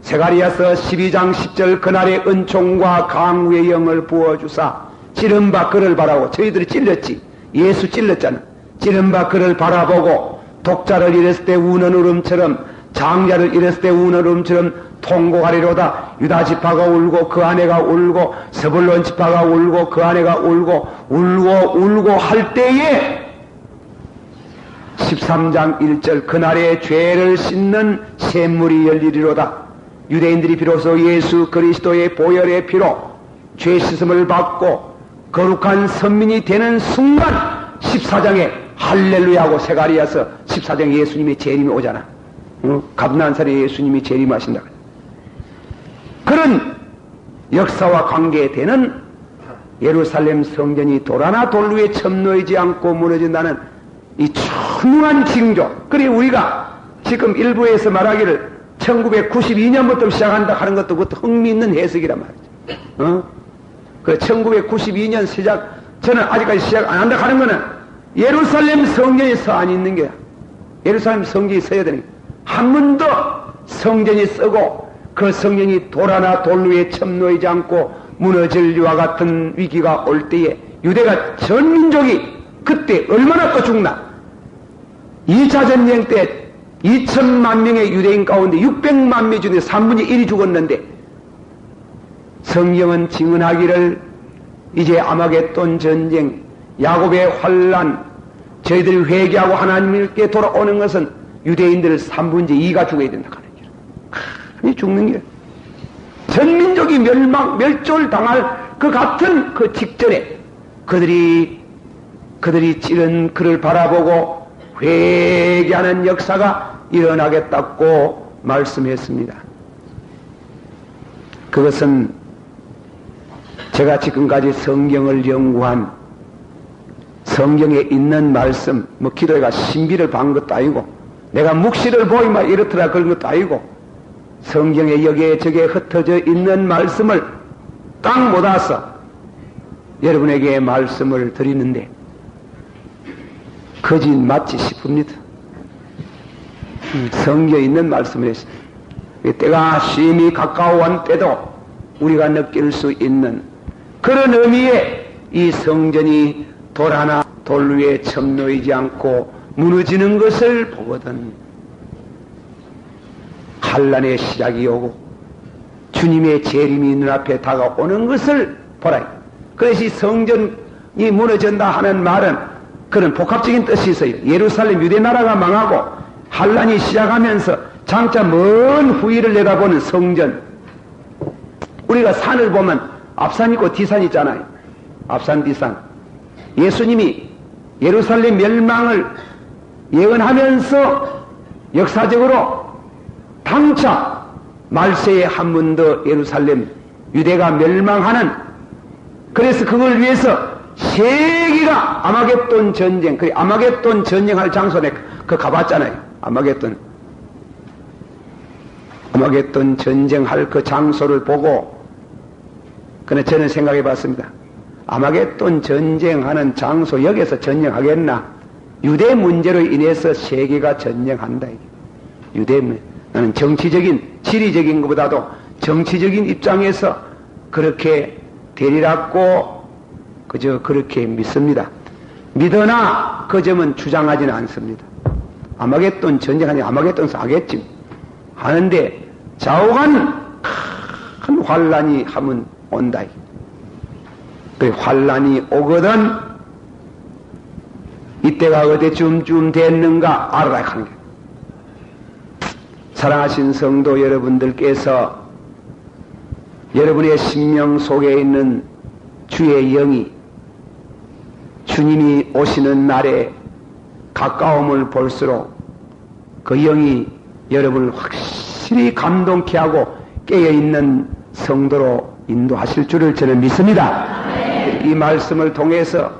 세가리아서 12장 10절 그날의 은총과 강구의 영을 부어주사 찌른 바 그를 바라고 저희들이 찔렀지. 예수 찔렀잖아. 찌른 바 그를 바라보고 독자를 잃었을 때 우는 울음처럼 장자를 잃었을 때 우는 울음처럼 통곡하리로다. 유다 지파가 울고 그 아내가 울고 스불론 지파가 울고 그 아내가 울고 할 때에 13장 1절 그날에 죄를 씻는 샘물이 열리리로다. 유대인들이 비로소 예수 그리스도의 보혈의 피로 죄 씻음을 받고 거룩한 선민이 되는 순간 14장에 할렐루야하고 세가리아서 14장에 예수님의 재림이 오잖아. 갑난살에 예수님이 재림하신다. 그런 역사와 관계되는 예루살렘 성전이 돌아나 돌 위에 첨놓이지 않고 무너진다는 이 중요한 징조. 그래 우리가 지금 일부에서 말하기를 1992년부터 시작한다 하는 것도 그것도 흥미있는 해석이란 말이죠. 그 1992년 시작, 저는 아직까지 시작 안 한다 하는 거는 예루살렘 성전이 서 안 있는 거야. 예루살렘 성전이 서야 되는 거야. 한 번도 성전이 서고 그 성전이 돌아나 돌 위에 첨놓이지 않고 무너질 이와 같은 위기가 올 때에 유대가 전 민족이 그때 얼마나 또 죽나. 2차 전쟁 때 2천만 명의 유대인 가운데 600만 명 중에 3분의 1이 죽었는데 성경은 증언하기를 이제 아마겟돈 전쟁, 야곱의 환란, 저희들이 회개하고 하나님께 돌아오는 것은 유대인들 3분의 2가 죽어야 된다 하는 거예요. 아니 죽는 게 전민족이 멸종을 당할 그 같은 그 직전에 그들이 찌른 그를 바라보고 회개하는 역사가 일어나겠다고 말씀했습니다. 그것은 제가 지금까지 성경을 연구한 성경에 있는 말씀, 뭐 기도회가 신비를 반 것도 아니고 내가 묵시를 보이마 이렇더라 그런 것도 아니고 성경에 여기에 저기에 흩어져 있는 말씀을 딱 모아서 여러분에게 말씀을 드리는데 거짓 맞지 싶습니다. 성경에 있는 말씀을 했습니다. 때가 심히 가까워온 때도 우리가 느낄 수 있는 그런 의미의 이 성전이 돌 하나 돌 위에 첨놓이지 않고 무너지는 것을 보거든 환란의 시작이 오고 주님의 재림이 눈앞에 다가오는 것을 보라. 그것이 성전이 무너진다 하는 말은 그런 복합적인 뜻이 있어요. 예루살렘 유대 나라가 망하고 환란이 시작하면서 장차 먼 후일을 내다보는 성전. 우리가 산을 보면 앞산 있고 뒤산 있잖아요. 앞산 뒤산. 예수님이 예루살렘 멸망을 예언하면서 역사적으로 당차 말세에 한 번 더 예루살렘 유대가 멸망하는, 그래서 그걸 위해서 세계가 아마겟돈 전쟁, 그 아마겟돈 전쟁할 장소에 그 가봤잖아요. 아마겟돈 전쟁할 그 장소를 보고, 그래 저는 생각해 봤습니다. 아마겟돈 전쟁하는 장소 여기서 전쟁하겠나? 유대 문제로 인해서 세계가 전쟁한다. 유대 문제. 나는 정치적인, 지리적인 것보다도 정치적인 입장에서 그렇게 되리라고 그저 그렇게 믿습니다. 믿으나 그 점은 주장하지는 않습니다. 아마겟돈 전쟁하니 아마겟돈에서 하겠지. 하는데 좌우간 큰 환란이 하면 온다. 그 환란이 오거든 이때가 어디쯤 됐는가 알아야 하는 거예요. 사랑하신 성도 여러분들께서 여러분의 심령 속에 있는 주의 영이 주님이 오시는 날에 가까움을 볼수록 그 영이 여러분을 확실히 감동케 하고 깨어있는 성도로 인도하실 줄을 저는 믿습니다. 이 말씀을 통해서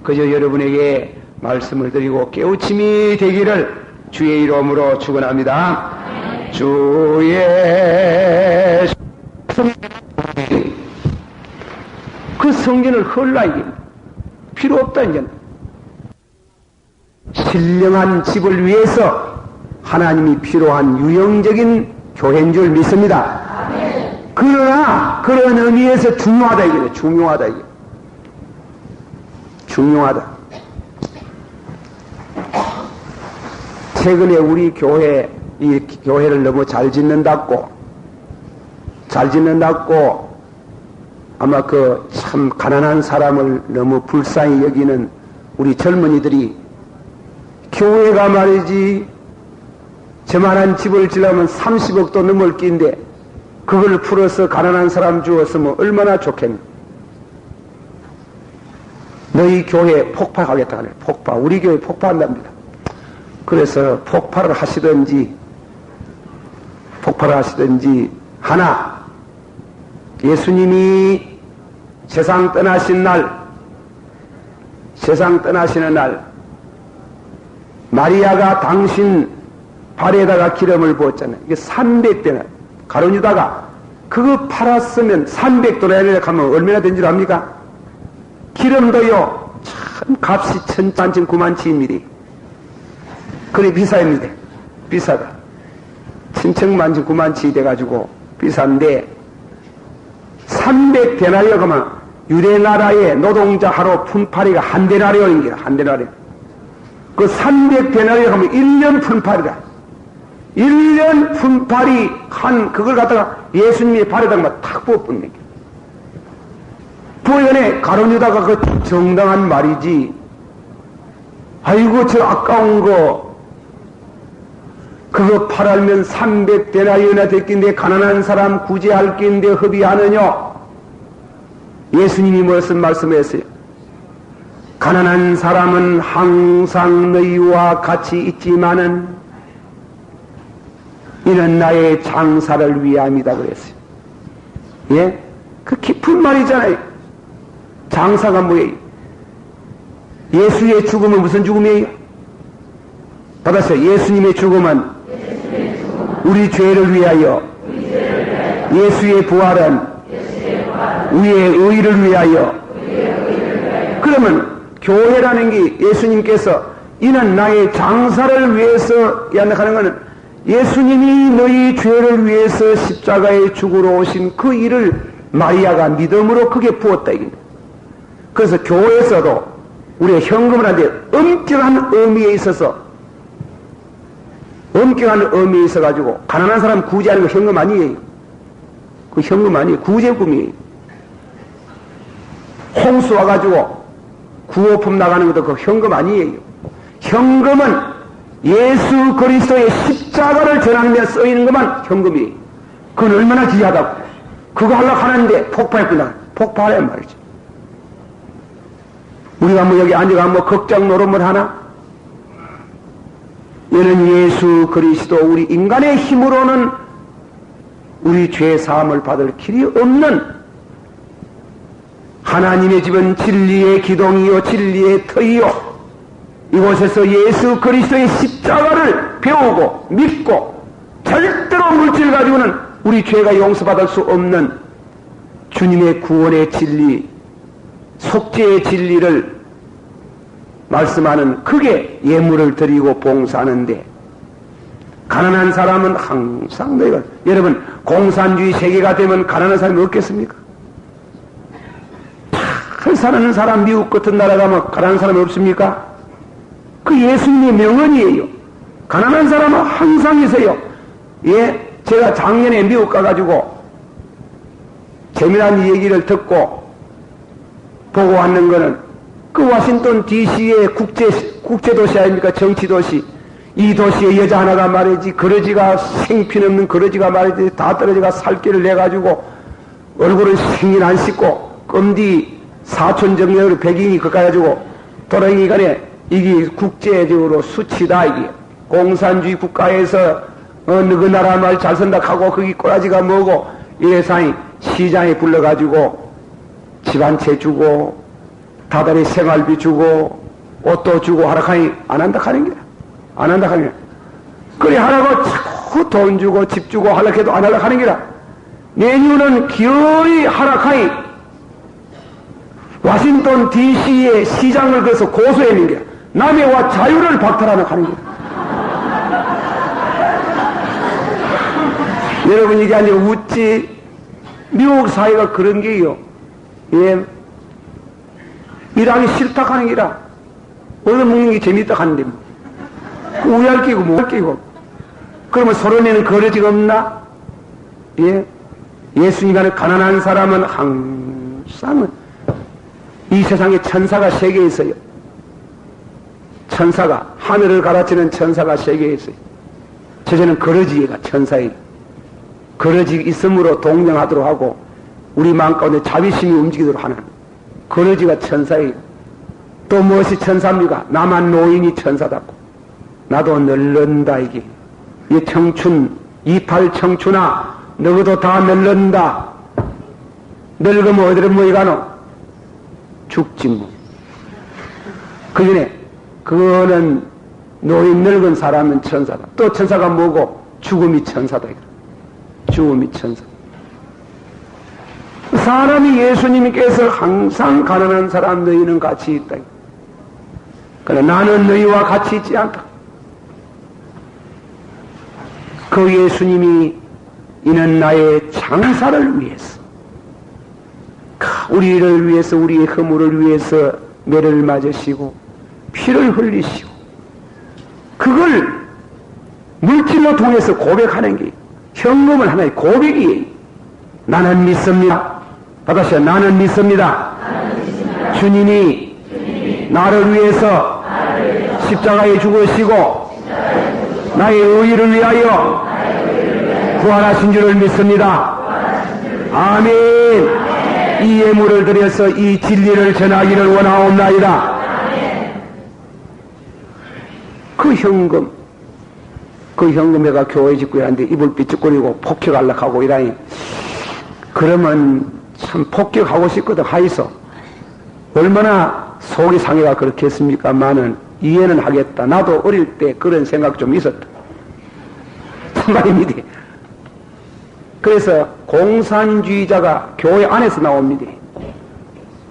그저 여러분에게 말씀을 드리고 깨우침이 되기를 주의 이름으로 축원합니다. 주의 그 성전을 헐라 이게 필요 없다 이제. 신령한 집을 위해서 하나님이 필요한 유형적인 교회인 줄 믿습니다. 그러나 그런 의미에서 중요하다 이게 중요하다 이게 중요하다. 최근에 우리 교회 이 교회를 너무 잘 짓는다고 아마 그 참 가난한 사람을 너무 불쌍히 여기는 우리 젊은이들이 교회가 말이지 저만한 집을 지려면 30억도 넘을 끼인데 그걸 풀어서 가난한 사람 주었으면 얼마나 좋겠니. 너희 교회 폭파하겠다 하네. 폭파. 우리 교회 폭파한답니다. 그래서 폭발을 하시든지 하나 예수님이 세상 떠나시는 날 마리아가 당신 발에다가 기름을 부었잖아요. 이게 300대나 가룟유다가 그거 팔았으면 300도라를 하면 얼마나 된 줄 압니까? 기름도요 참 값이 1,000만치 9만치입니다. 그래 비싸입니다. 비싸다. 1,000만치 9만치 돼가지고 비싼데 300데나리오 가면 유대나라의 노동자 하루 푼파리가 한 데나리오인 거야. 한 데나리오. 그 300데나리오 가면 1년 푼파리다. 1년 푼파리 한 그걸 갖다가 예수님의 발에다가 탁 부어붓는 거야. 부어연에 가룟유다가 그 정당한 말이지. 아이고 저 아까운 거 그거 팔알면 300데나리오나 됐긴데 가난한 사람 구제할 낀데 허비하느냐. 예수님이 무슨 말씀했어요? 가난한 사람은 항상 너희와 같이 있지만은 이는 나의 장사를 위함이다 그랬어요. 예? 그 깊은 말이잖아요. 장사가 뭐예요? 예수의 죽음은 무슨 죽음이에요? 받았어요. 예수님의 죽음은 우리 죄를 위하여, 예수의 부활은 우리의 의를 위하여. 그러면 교회라는 게 예수님께서 이는 나의 장사를 위해서 하는 것은 예수님이 너희 죄를 위해서 십자가에 죽으러 오신 그 일을 마리아가 믿음으로 크게 부었다 이겁니다. 그래서 교회에서도 우리의 현금을 하는데 엄격한 의미에 있어서 가지고 가난한 사람 구제하는 거 현금 아니에요. 그 현금 아니에요. 구제금이에요. 홍수 와가지고 구호품 나가는 것도 그 현금 아니에요. 현금은 예수 그리스도의 십자가를 전하는 데 쓰이는 것만 현금이에요. 그건 얼마나 귀하다고. 그거 하려고 하는데 폭파했구나. 폭파하란 말이죠. 우리가 뭐 여기 앉아가 뭐 걱정 노름을 하나? 얘는 예수 그리스도 우리 인간의 힘으로는 우리 죄 사함을 받을 길이 없는 하나님의 집은 진리의 기둥이요 진리의 터이요. 이곳에서 예수 그리스도의 십자가를 배우고 믿고 절대로 물질 가지고는 우리 죄가 용서받을 수 없는 주님의 구원의 진리, 속죄의 진리를 말씀하는 그게 예물을 드리고 봉사하는데, 가난한 사람은 항상 너희가, 여러분, 공산주의 세계가 되면 가난한 사람이 없겠습니까? 잘 사는 사람, 미국 같은 나라 가면 가난한 사람이 없습니까? 그 예수님의 명언이에요. 가난한 사람은 항상 있어요. 예, 제가 작년에 미국 가가지고 재미난 얘기를 듣고 보고 왔는 거는, 그 워싱턴 DC의 국제도시 아닙니까? 정치도시. 이 도시의 여자 하나가 말이지, 거러지가 생피없는 거러지가 말이지, 다 떨어져가 살길을 내가지고 얼굴은 생일 안 씻고 껌디 사촌 정렬로 백인이 그까가지고 돌아다니니까네, 이게 국제적으로 수치다, 이게. 공산주의 국가에서 어느 그 나라 말 잘 선다 하고 거기 꼬라지가 뭐고, 이래상이 시장에 불러가지고 집 한 채 주고 다달이 생활비 주고 옷도 주고 하락하니 안 한다 하는 게, 안 한다 하는 게, 그래 하라고 자꾸 돈 주고 집 주고 하락해도 안 하려고 하는 게라. 내년은 기어이 하락하니 워싱턴 DC의 시장을 그래서 고소해낸 게, 남의 와 자유를 박탈하는 하는 게. 여러분, 이게 아니고 웃지. 미국 사회가 그런 게요. 예. 일하기 싫다 하는 게라. 얻어 먹는 게 재밌다 하는데, 우얄 끼고, 뭐 끼고. 그러면 서론에는 거러지가 없나? 예. 예수님 안에 가난한 사람은 항상 이 세상에 천사가 세계에 있어요. 천사가, 하늘을 가르치는 천사가 세계에 있어요. 저자는 거러지가 천사예요. 거러지 있음으로 동정하도록 하고 우리 마음 가운데 자비심이 움직이도록 하는 거러지가 천사예요. 또 무엇이 천사입니까? 나만 노인이 천사답고 나도 늙는다, 이게. 이 청춘, 이팔 청춘아, 너희도 다 늙는다. 늙으면 어디로 모이가노? 죽지 뭐. 그 전에 그거는 노인 늙은 사람은 천사다. 또 천사가 뭐고? 죽음이 천사다. 죽음이 천사. 사람이 예수님께서 항상 가난한 사람 너희는 같이 있다. 그러나 나는 너희와 같이 있지 않다. 그 예수님이 이는 나의 장사를 위해서, 우리를 위해서, 우리의 허물을 위해서 매를 맞으시고 피를 흘리시고, 그걸 물질로 통해서 고백하는 게 현금은 하나의 고백이에요. 나는 믿습니다. 받으세요. 나는 믿습니다. 주님이 나를 위해서 십자가에 죽으시고 나의 의의를 위하여 부활하신 줄을 믿습니다. 아멘. 이 예물을 드려서 이 진리를 전하기를 원하옵나이다. 그 현금에가 교회 짓고 이러는데 이불 삐죽거리고 폭격하려고 하고 이러니, 그러면 참 폭격하고 싶거든 하이소. 얼마나 속이 상해가 그렇겠습니까만은 이해는 하겠다. 나도 어릴 때 그런 생각 좀 있었다. 참말입니다. 그래서 공산주의자가 교회 안에서 나옵니다.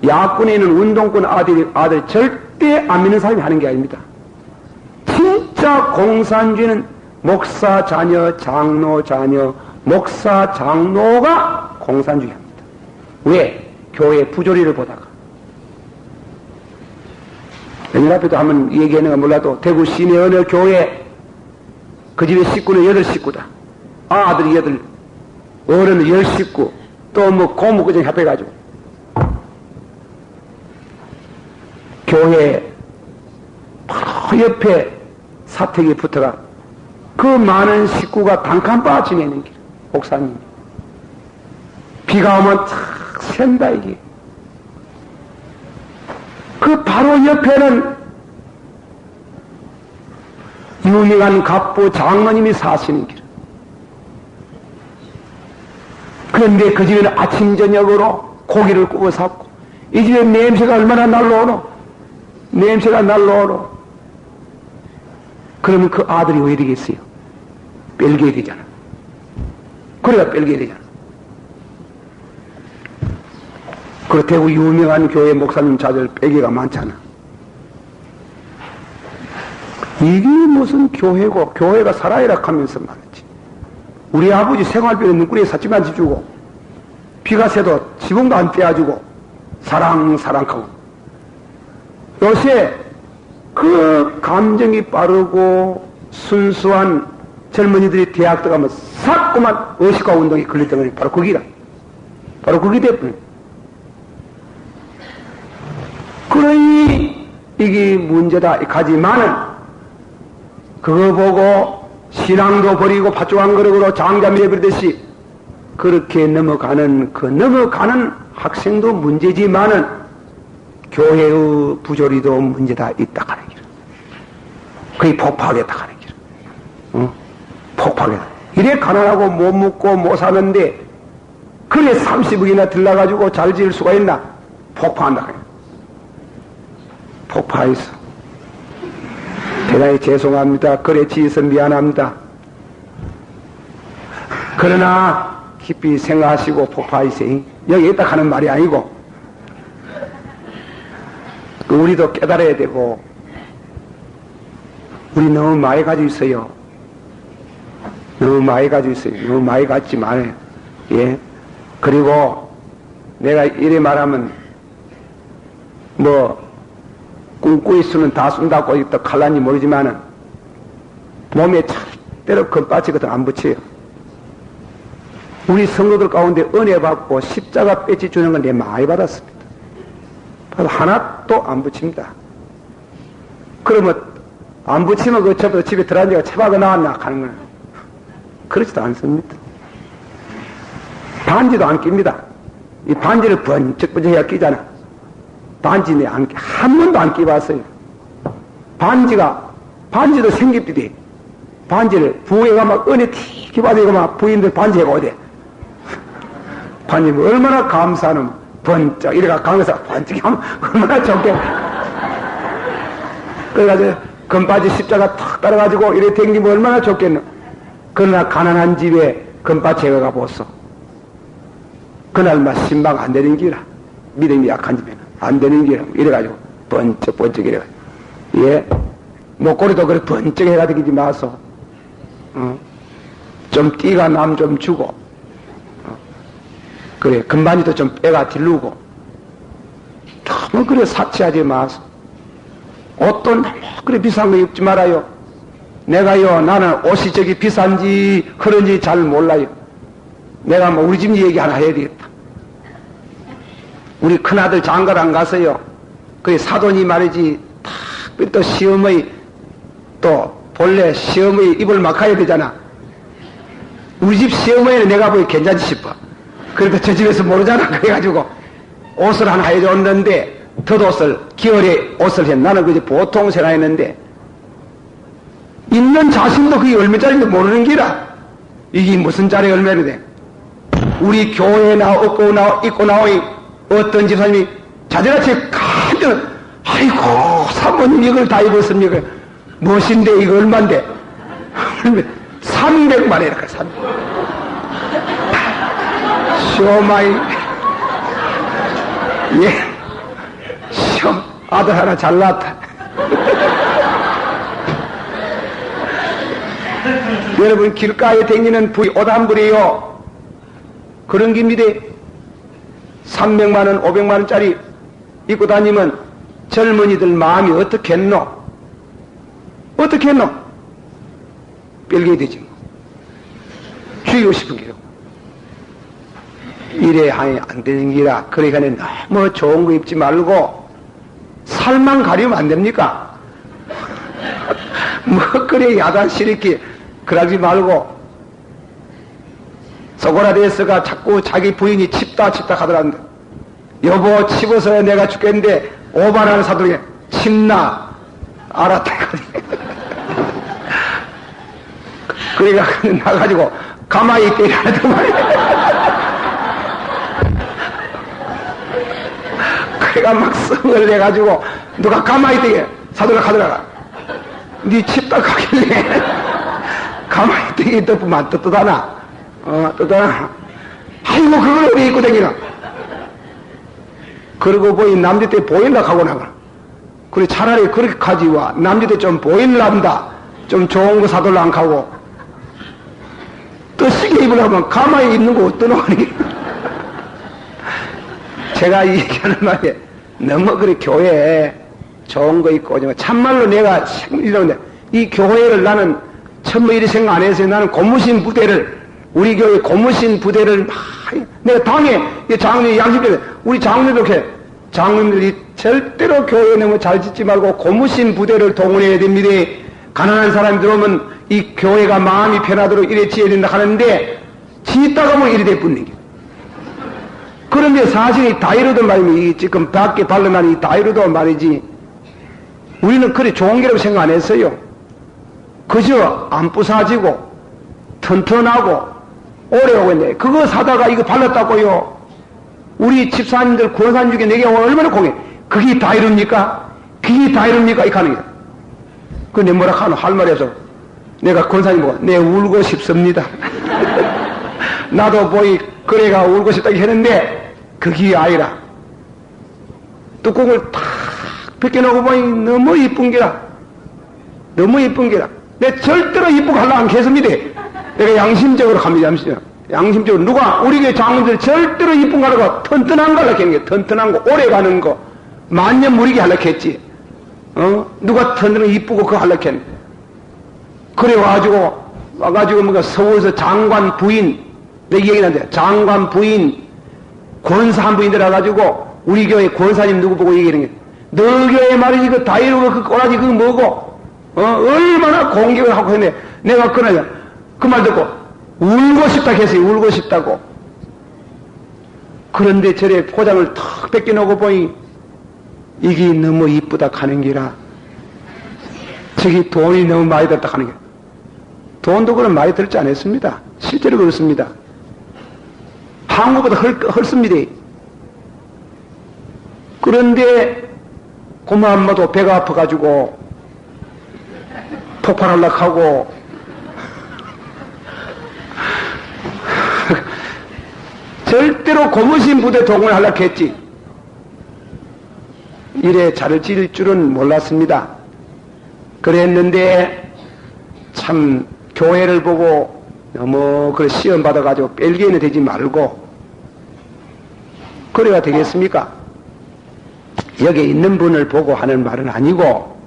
야권에 있는 운동권 아들 절대 안 믿는 사람이 하는 게 아닙니다. 진짜 공산주의는 목사 자녀, 장로 자녀, 목사 장로가 공산주의합니다. 왜? 교회 부조리를 보다가. 내년 앞에도 한번 얘기하는 건 몰라도 대구 시내 어느 교회 그 집의 식구는 8식구다. 아들이 8, 어른은 10식구, 또 뭐 고모 그전 합해가지고 교회 바로 옆에 사택이 붙어가 그 많은 식구가 단칸바 지내는 길, 목사님. 비가 오면 착 샌다, 이게. 그 바로 옆에는 유명한 갑부 장로님이 사시는 길. 그런데 그 집에는 아침, 저녁으로 고기를 구워 샀고, 이 집에 냄새가 얼마나 날라오노? 냄새가 날라오노? 그러면 그 아들이 왜 이러겠어요? 뺄게야 되잖아. 그래야 뺄게야 되잖아. 그리고 대구 유명한 교회 목사님 자들 빼기가 많잖아. 이게 무슨 교회고, 교회가 살아야라 하면서 말이지. 우리 아버지 생활비는 눈구리에 삿짐만 지주고, 비가 새도 지붕도 안 떼어주고, 사랑하고. 요새 그 감정이 빠르고 순수한 젊은이들이 대학 들어가면 싹그만 의식화 운동이 걸렸던 게 바로 거기다. 바로 그게 됐군. 그러니 이게 문제다 가지만은 그거 보고 신앙도 버리고 팥죽한 그릇으로 장자미에 버리듯이 그렇게 넘어가는 그 넘어가는 학생도 문제지만은 교회의 부조리도 문제다 있다 하는 길. 거의 폭파하겠다 하는 길. 폭파하겠다. 이래 가난하고 못 먹고 못 사는데 그래 30억이나 들러가지고 잘 지을 수가 있나? 폭파한다 그래. 폭파했어. 대단히 죄송합니다. 그래 지어서 미안합니다. 그러나 깊이 생각하시고 폭파하세요. 여기 있다 하는 말이 아니고 우리도 깨달아야 되고 우리 너무 많이 가지고 있어요. 너무 많이 가지고 있어요. 너무 많이 갖지 말아요. 예. 그리고 내가 이래 말하면 뭐 꿈꾸이 수는 다 쏜다고 또 칼란지 모르지만은 몸에 절대로 금바치거든 안 붙여요. 우리 성도들 가운데 은혜 받고 십자가 배지 주는 건 내가 많이 받았습니다. 하나도 안 붙입니다. 그러면 안 붙이면 그 저부터 집에 들어앉아가 차박을 나왔나 하는 거는 그렇지도 않습니다. 반지도 안 낍니다. 이 반지를 번쩍번쩍해야 끼잖아. 반지 내 안 끼, 한 번도 안 끼봤어요. 반지도 생깁디디. 반지를 부에가 막 은혜 튀기 받으니까 막 부인들 반지 해가 어디. 반지 뭐 얼마나 감사하는 번쩍 이래가 강에서 번쩍 하면 얼마나 좋게. 그래가지고 금바지 십자가 탁 따라가지고 이래 댕기면 얼마나 좋겠노. 그러나 가난한 집에 금바지 해가 보소. 그날 막 신방 안 되는 기라. 믿음이 약한 집에는 안 되는 기라. 이래가지고 번쩍 이래가지고. 예. 목걸이도 그래 번쩍 해가 되기지 마소. 좀 띠가 남 좀 주고. 그래, 금반지도 좀 빼가 딜르고. 너무 그래 사치하지 마소. 옷도 너무 그래 비싼 거 입지 말아요. 내가요, 나는 옷이 저기 비싼지 그런지 잘 몰라요. 내가 뭐 우리 집 얘기 하나 해야 되겠다. 우리 큰아들 장가를 가서요. 그게 사돈이 말이지, 또 시어머니, 또 본래 시어머니 입을 막아야 되잖아. 우리 집 시어머니는 내가 보기 괜찮지 싶어. 그래도 저 집에서 모르잖아. 그래가지고 옷을 하나 해줬는데 덧옷을 기어레 옷을 해. 나는 그저 보통 생각했는데 있는 자신도 그게 얼마짜리인지 모르는 기라. 이게 무슨 짜리 얼마나 돼. 우리 교회에 입고 나오니 어떤 집사님이 자들아치 간절 아이고 사모님 이걸 다 입었습니까? 무엇인데 이거 얼만데? 300만 이랄까 300만. 쇼마이 예 시험 아들 하나 잘났다. 여러분 길가에 다니는 부이 옷 한 벌이요 그런 겁니다. 300만원 500만원짜리 입고 다니면 젊은이들 마음이 어떻겠노? 어떻겠노? 뺄게 되지 뭐. 죽이고 싶은 게요. 이래 하니 안 되는 기라. 그러니까 너무 좋은 거 입지 말고 살만 가리면 안 됩니까? 뭐 그래 야단시리기 그러지 말고 소고라데스가 자꾸 자기 부인이 칩다 하더란다. 여보 칩어서 내가 죽겠는데 5만원 사도에 칩나 알았다. 그러니까 나가지고 가만히 때리라는 말이야. 그래가 막 성을 내가지고 누가 가만히 되게 사도를 가더라가. 니 칩다 가길래 가만히 되게 덮으면 떳떳하나? 떳떳하나? 아이고 그걸 어디 입고 다니나? 그러고 보니 남들 때 보인다 하고 나가. 그래, 차라리 그렇게 가지 와. 남자들 좀 보일랍니다. 좀 좋은 거 사들라 안 가고. 또 시계 입으려면 가만히 입는 거 어떠노니? 제가 이 얘기하는 말에 너무 그래, 교회에 좋은 거 있고, 참말로 내가 이러는데, 이 교회를 나는 처음에 이리 생각 안 했어요. 나는 고무신 부대를, 우리 교회 고무신 부대를 막, 내가 당에, 장로님 양심대로, 우리 장로님들 이렇게, 장로님들이 절대로 교회에 너무 잘 짓지 말고 고무신 부대를 동원해야 됩니다. 가난한 사람이 들어오면 이 교회가 마음이 편하도록 이래 지어야 된다 하는데, 짓다가 뭐 이래 돼뿐는 게. 그런데 사실 이 다이로도 말이지, 지금 밖에 발라난 이 다이로도 말이지, 우리는 그리 좋은 게라고 생각 안 했어요. 그저 안 부사지고, 튼튼하고, 오래 오고 있네. 그거 사다가 이거 발랐다고요. 우리 집사님들 권사님 중에 내게 얼마나 공해. 그게 다이로입니까? 그게 다이로입니까? 이렇게 하는 거야. 근데 뭐라 하노? 할 말이 없어. 내가 권사님 보고, 내 울고 싶습니다. 나도 보이, 그래가 울고 싶다고 했는데, 그게 아니라, 뚜껑을 탁 벗겨놓고 보니 너무 이쁜 게라. 너무 이쁜 게라. 내 절대로 이쁘고 하려고 안 했습니다. 내가 양심적으로 합니다, 양심적으로. 누가, 우리 교회 장로들 절대로 이쁜 거 하려고 튼튼한 거 하려고 했는 게, 튼튼한 거, 오래 가는 거, 만년 무리게 하려고 했지. 누가 튼튼하게 이쁘고 그거 하려고 했는 그래 와가지고 뭔가 서울에서 장관 부인, 내 얘기 나는데, 장관 부인, 권사 한 분이 들어가지고, 우리 교회 권사님 누구 보고 얘기하는 게, 너 교회 말이지, 그 다이로가 그 꼬라지 그거 뭐고, 얼마나 공격을 하고 했네. 내가 그 말 듣고, 울고 싶다 했어요, 울고 싶다고. 그런데 저래 포장을 턱 뺏겨놓고 보니, 이게 너무 이쁘다 하는 기라, 저기 돈이 너무 많이 들었다 하는 게, 돈도 그럼 많이 들지 않았습니다. 실제로 그렇습니다. 한국보다 헐습니다. 그런데 고마 엄마도 배가 아파가지고 폭발하려고 하고 절대로 고무신 부대 동원하려고 했지. 이래 잘 지을 줄은 몰랐습니다. 그랬는데 참 교회를 보고 너무 그래 시험 받아가지고 뺄기에는 되지 말고 그래야 되겠습니까? 여기 있는 분을 보고 하는 말은 아니고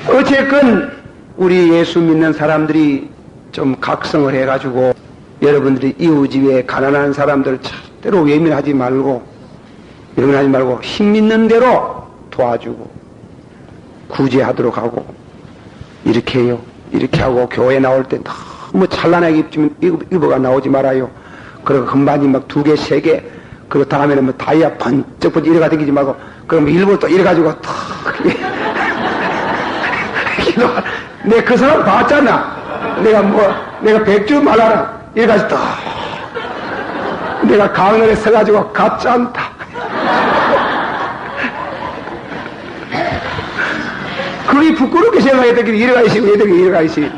어쨌건 우리 예수 믿는 사람들이 좀 각성을 해가지고 여러분들이 이웃집에 가난한 사람들 절대로 예민하지 말고 힘 있는 대로 도와주고 구제하도록 하고 이렇게 해요. 이렇게 하고 교회 나올 때 너무 찬란하게 입어가 나오지 말아요. 그리고 금반지 막 2개, 3개, 그리고 다음에는 뭐 다이아 번쩍번쩍 이래가 다니지 말고, 그럼 일부러 또 이래가지고 탁, 내가 그 사람 봤잖아. 내가 100주 말하라. 이래가지고 또, 내가 강원에 서가지고 같지 않다. 그게 부끄럽게 생각해야 되길 이래가이시, 이래가이시.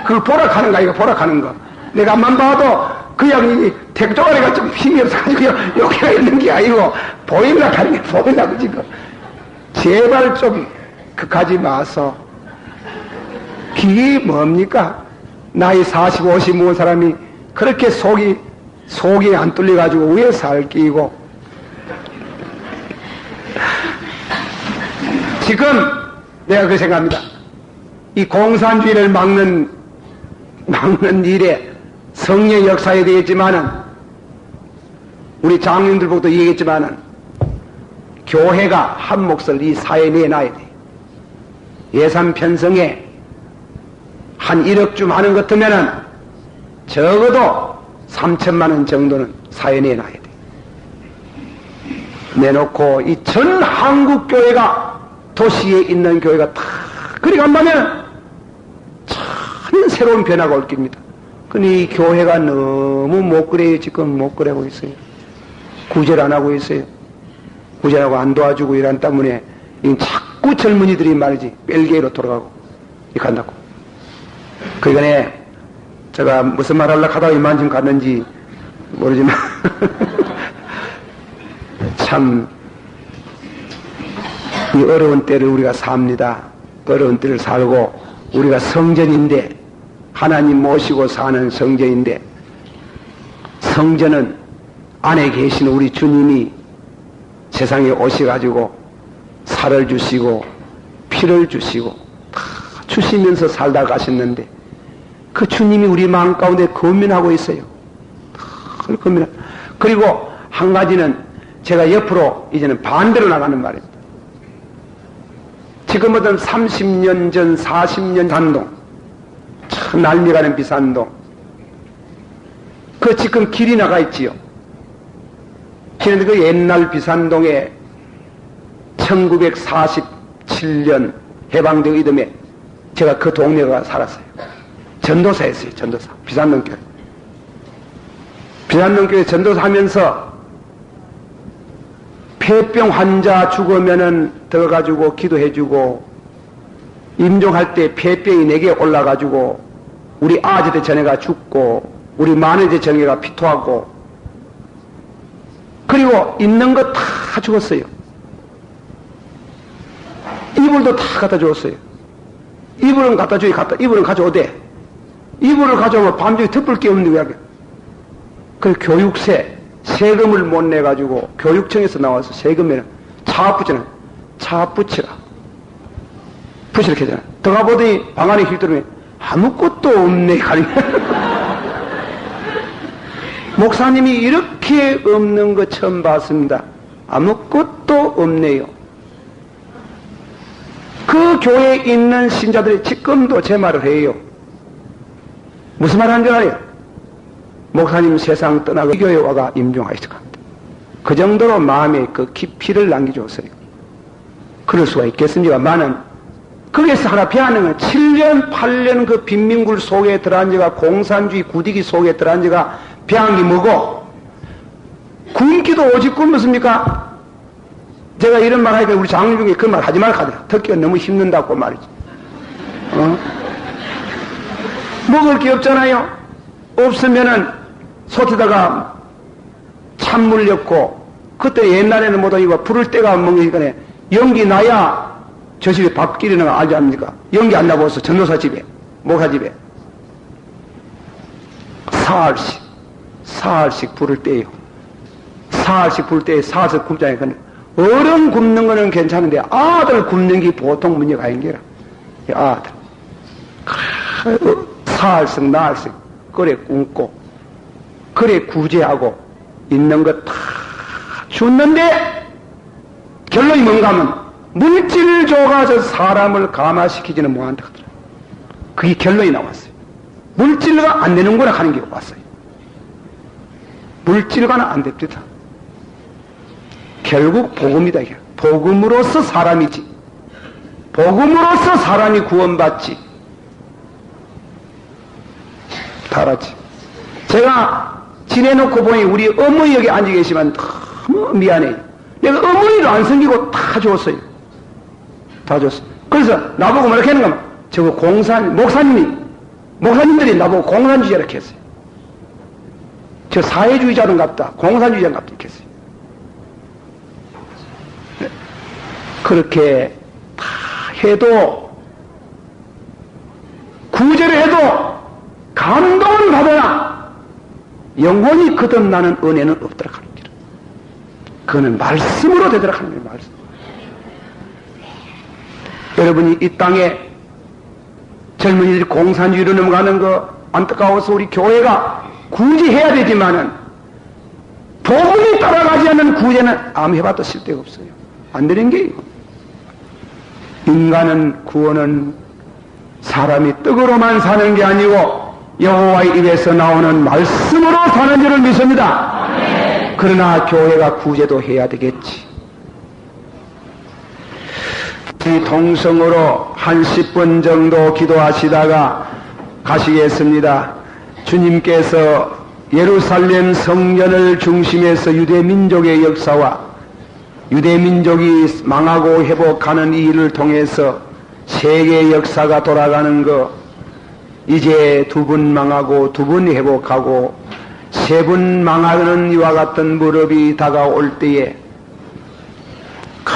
그걸 보락하는 거, 이거 보락하는 거. 내가 만 봐도 그 양이 택조가리가 좀 힘이 없어가지고 여기가 있는 게 아니고 보일라 하는 게 보일라 지금. 제발 좀 그까지 마서. 그게 뭡니까? 나이 40, 50 먹은 사람이 그렇게 속이 안 뚫려가지고 왜 살기고. 지금 내가 그 생각합니다. 이 공산주의를 막는 일에 성령 역사에 되겠지만은 우리 장로님들 보고도 얘기했지만은 교회가 한 몫을 이 사회에 내놔야 돼. 예산 편성에 한 1억주 하는 것 같으면은 적어도 3천만 원 정도는 사회에 내놔야 돼. 내놓고 이 전 한국 교회가 도시에 있는 교회가 다 그리 간다면 참 새로운 변화가 올 겁니다. 근데 이 교회가 너무 못 그래요. 지금 못 그래고 있어요. 구제를 안 하고 있어요. 구제하고 안 도와주고 이런 때문에 자꾸 젊은이들이 말이지 벨기에로 돌아가고 이렇게 한다고. 그전에 제가 무슨 말 하려고 하다가 이만큼 갔는지 모르지만 참, 이 어려운 때를 우리가 삽니다. 어려운 때를 살고, 우리가 성전인데, 하나님 모시고 사는 성전인데, 성전은 안에 계신 우리 주님이 세상에 오셔가지고 살을 주시고 피를 주시고 다 주시면서 살다 가셨는데 그 주님이 우리 마음 가운데 거민하고 있어요. 그리고 한 가지는 제가 옆으로 이제는 반대로 나가는 말입니다. 지금부터 30년 전 40년 단동 참 난리가는 비산동 그 지금 길이 나가 있지요. 그런데 그 옛날 비산동에 1947년 해방되어 이듬해 제가 그 동네가 살았어요. 전도사였어요. 전도사. 비산동교회. 비산동교회 전도사 하면서 폐병 환자 죽으면은 들어가지고 기도해주고 임종할 때 폐병이 4개 올라가지고 우리 아재들 전해가 죽고 우리 마누제 전해가 피토하고 그리고 있는 거 다 죽었어요. 이불도 다 갖다 주었어요. 이불은 갖다 주기 이불은 가져오대. 이불을 가져오면 밤중에 덮을 게 없는데 왜 하게. 그 교육세, 세금을 못 내가지고 교육청에서 나와서 세금에는 차 붙이는, 차 붙이라. 붙이렇게 하잖아. 들어가 보더니 방 안에 힐들으면 아무것도 없네, 가리. 목사님이 이렇게 없는 거 처음 봤습니다. 아무것도 없네요. 그 교회에 있는 신자들이 지금도 제 말을 해요. 무슨 말 하는 줄 알아요? 목사님 세상 떠나고 이 교회 와가 임종하실 겁니다. 그 정도로 마음에 그 깊이를 남겨줬어요. 그럴 수가 있겠습니까만은 거기에서 하나 배하는 건 7년 8년 그 빈민굴 속에 들어앉아가 공산주의 구디기 속에 들어앉아가 배한 게 뭐고 굶기도 오직 굶었습니까? 제가 이런 말 하니까 우리 장로 중에 그 말 하지 말까 하더라. 듣기가 너무 힘든다고 말이지. 먹을 게 없잖아요. 없으면은 솥에다가 찬물 넣고 그때 옛날에는 뭐다 이거 불을 때가 먹으니까 연기 나야 저 집에 밥 끼리는 거 알지 않습니까? 연기 안 나고서 전도사 집에 목사 집에 사흘씩 불을 떼요. 사흘씩 불 때 사서 굽잖아요. 어른 굽는 거는 괜찮은데 아들 굽는 게 보통 문제가 아닌게라. 아들 사흘씩 나흘씩 그래 굶고 그래 구제하고 있는 거 다 줬는데 결론이 뭔가 하면 물질조가 저 사람을 감화시키지는 못한다 하더라. 그게 결론이 나왔어요. 물질과 안 되는구나 하는 게 왔어요. 물질과는 안 됩니다. 결국 복음이다. 복음으로서 사람이지. 복음으로서 사람이 구원받지. 다 알았지. 제가 지내놓고 보니 우리 어머니 여기 앉아 계시면 너무 미안해요. 내가 어머니를 안 섬기고 다 줬어요. 다 줬어요. 그래서 나보고 뭐라고 하는 거면 저거 목사님들이 나보고 공산주의자 이렇게 했어요. 저 사회주의자는 같다. 공산주의자는 같다. 이렇게 했어요. 네. 그렇게 다 해도 구제를 해도 감동은 받으나 영원히 거듭나는 은혜는 없더라 하는 길. 그거는 말씀으로 되더라 하는 거예요. 말씀. 여러분이 이 땅에 젊은이들이 공산주의로 넘어가는 거 안타까워서 우리 교회가 구제해야 되지만은 복음이 따라가지 않는 구제는 아무 해봐도 쓸데가 없어요. 안 되는 게 인간은 구원은 사람이 떡으로만 사는 게 아니고 여호와의 입에서 나오는 말씀으로 사는 줄을 믿습니다. 아멘. 그러나 교회가 구제도 해야 되겠지. 이 동성으로 한 10분 정도 기도하시다가 가시겠습니다. 주님께서 예루살렘 성전을 중심해서 유대민족의 역사와 유대민족이 망하고 회복하는 이 일을 통해서 세계 역사가 돌아가는 거 이제 2분 망하고 2분 회복하고 3분 망하는 이와 같은 무렵이 다가올 때에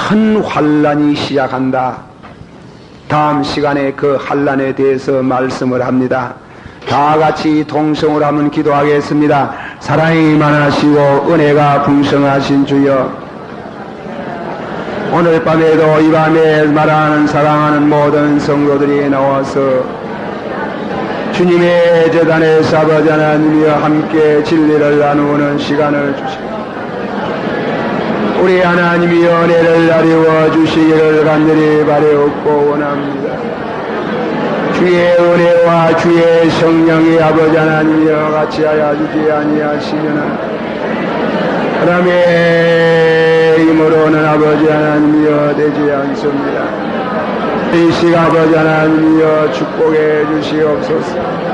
큰 환란이 시작한다. 다음 시간에 그 환란에 대해서 말씀을 합니다. 다 같이 동성으로 한번 기도하겠습니다. 사랑이 많으시고 은혜가 풍성하신 주여, 오늘 밤에도 이 밤에 말하는 사랑하는 모든 성도들이 나와서 주님의 제단에서 아버지 하나님이여 함께 진리를 나누는 시간을 주시고 우리 하나님이여 은혜를 나누어 주시기를 간절히 바라옵고 원합니다. 주의 은혜와 주의 성령이 아버지 하나님이여 같이하여 주지 아니하시면은 하나님의 힘으로는 아버지 하나님이여 되지 않습니다. 이 시간 아버지 하나님이여 축복해 주시옵소서.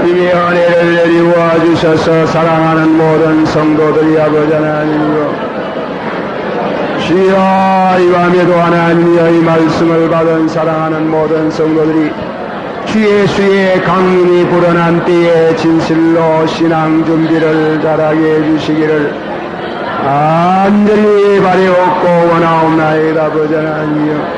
이미 은혜를 내리워 주셔서 사랑하는 모든 성도들이 아버지 하나님이여 주여, 이 밤에도 하나님이여 이 말씀을 받은 사랑하는 모든 성도들이 주 예수의 강림이 불어난 때에 진실로 신앙 준비를 잘하게 해주시기를 간절히 바라옵고 원하옵나이다. 아버지 하나님이여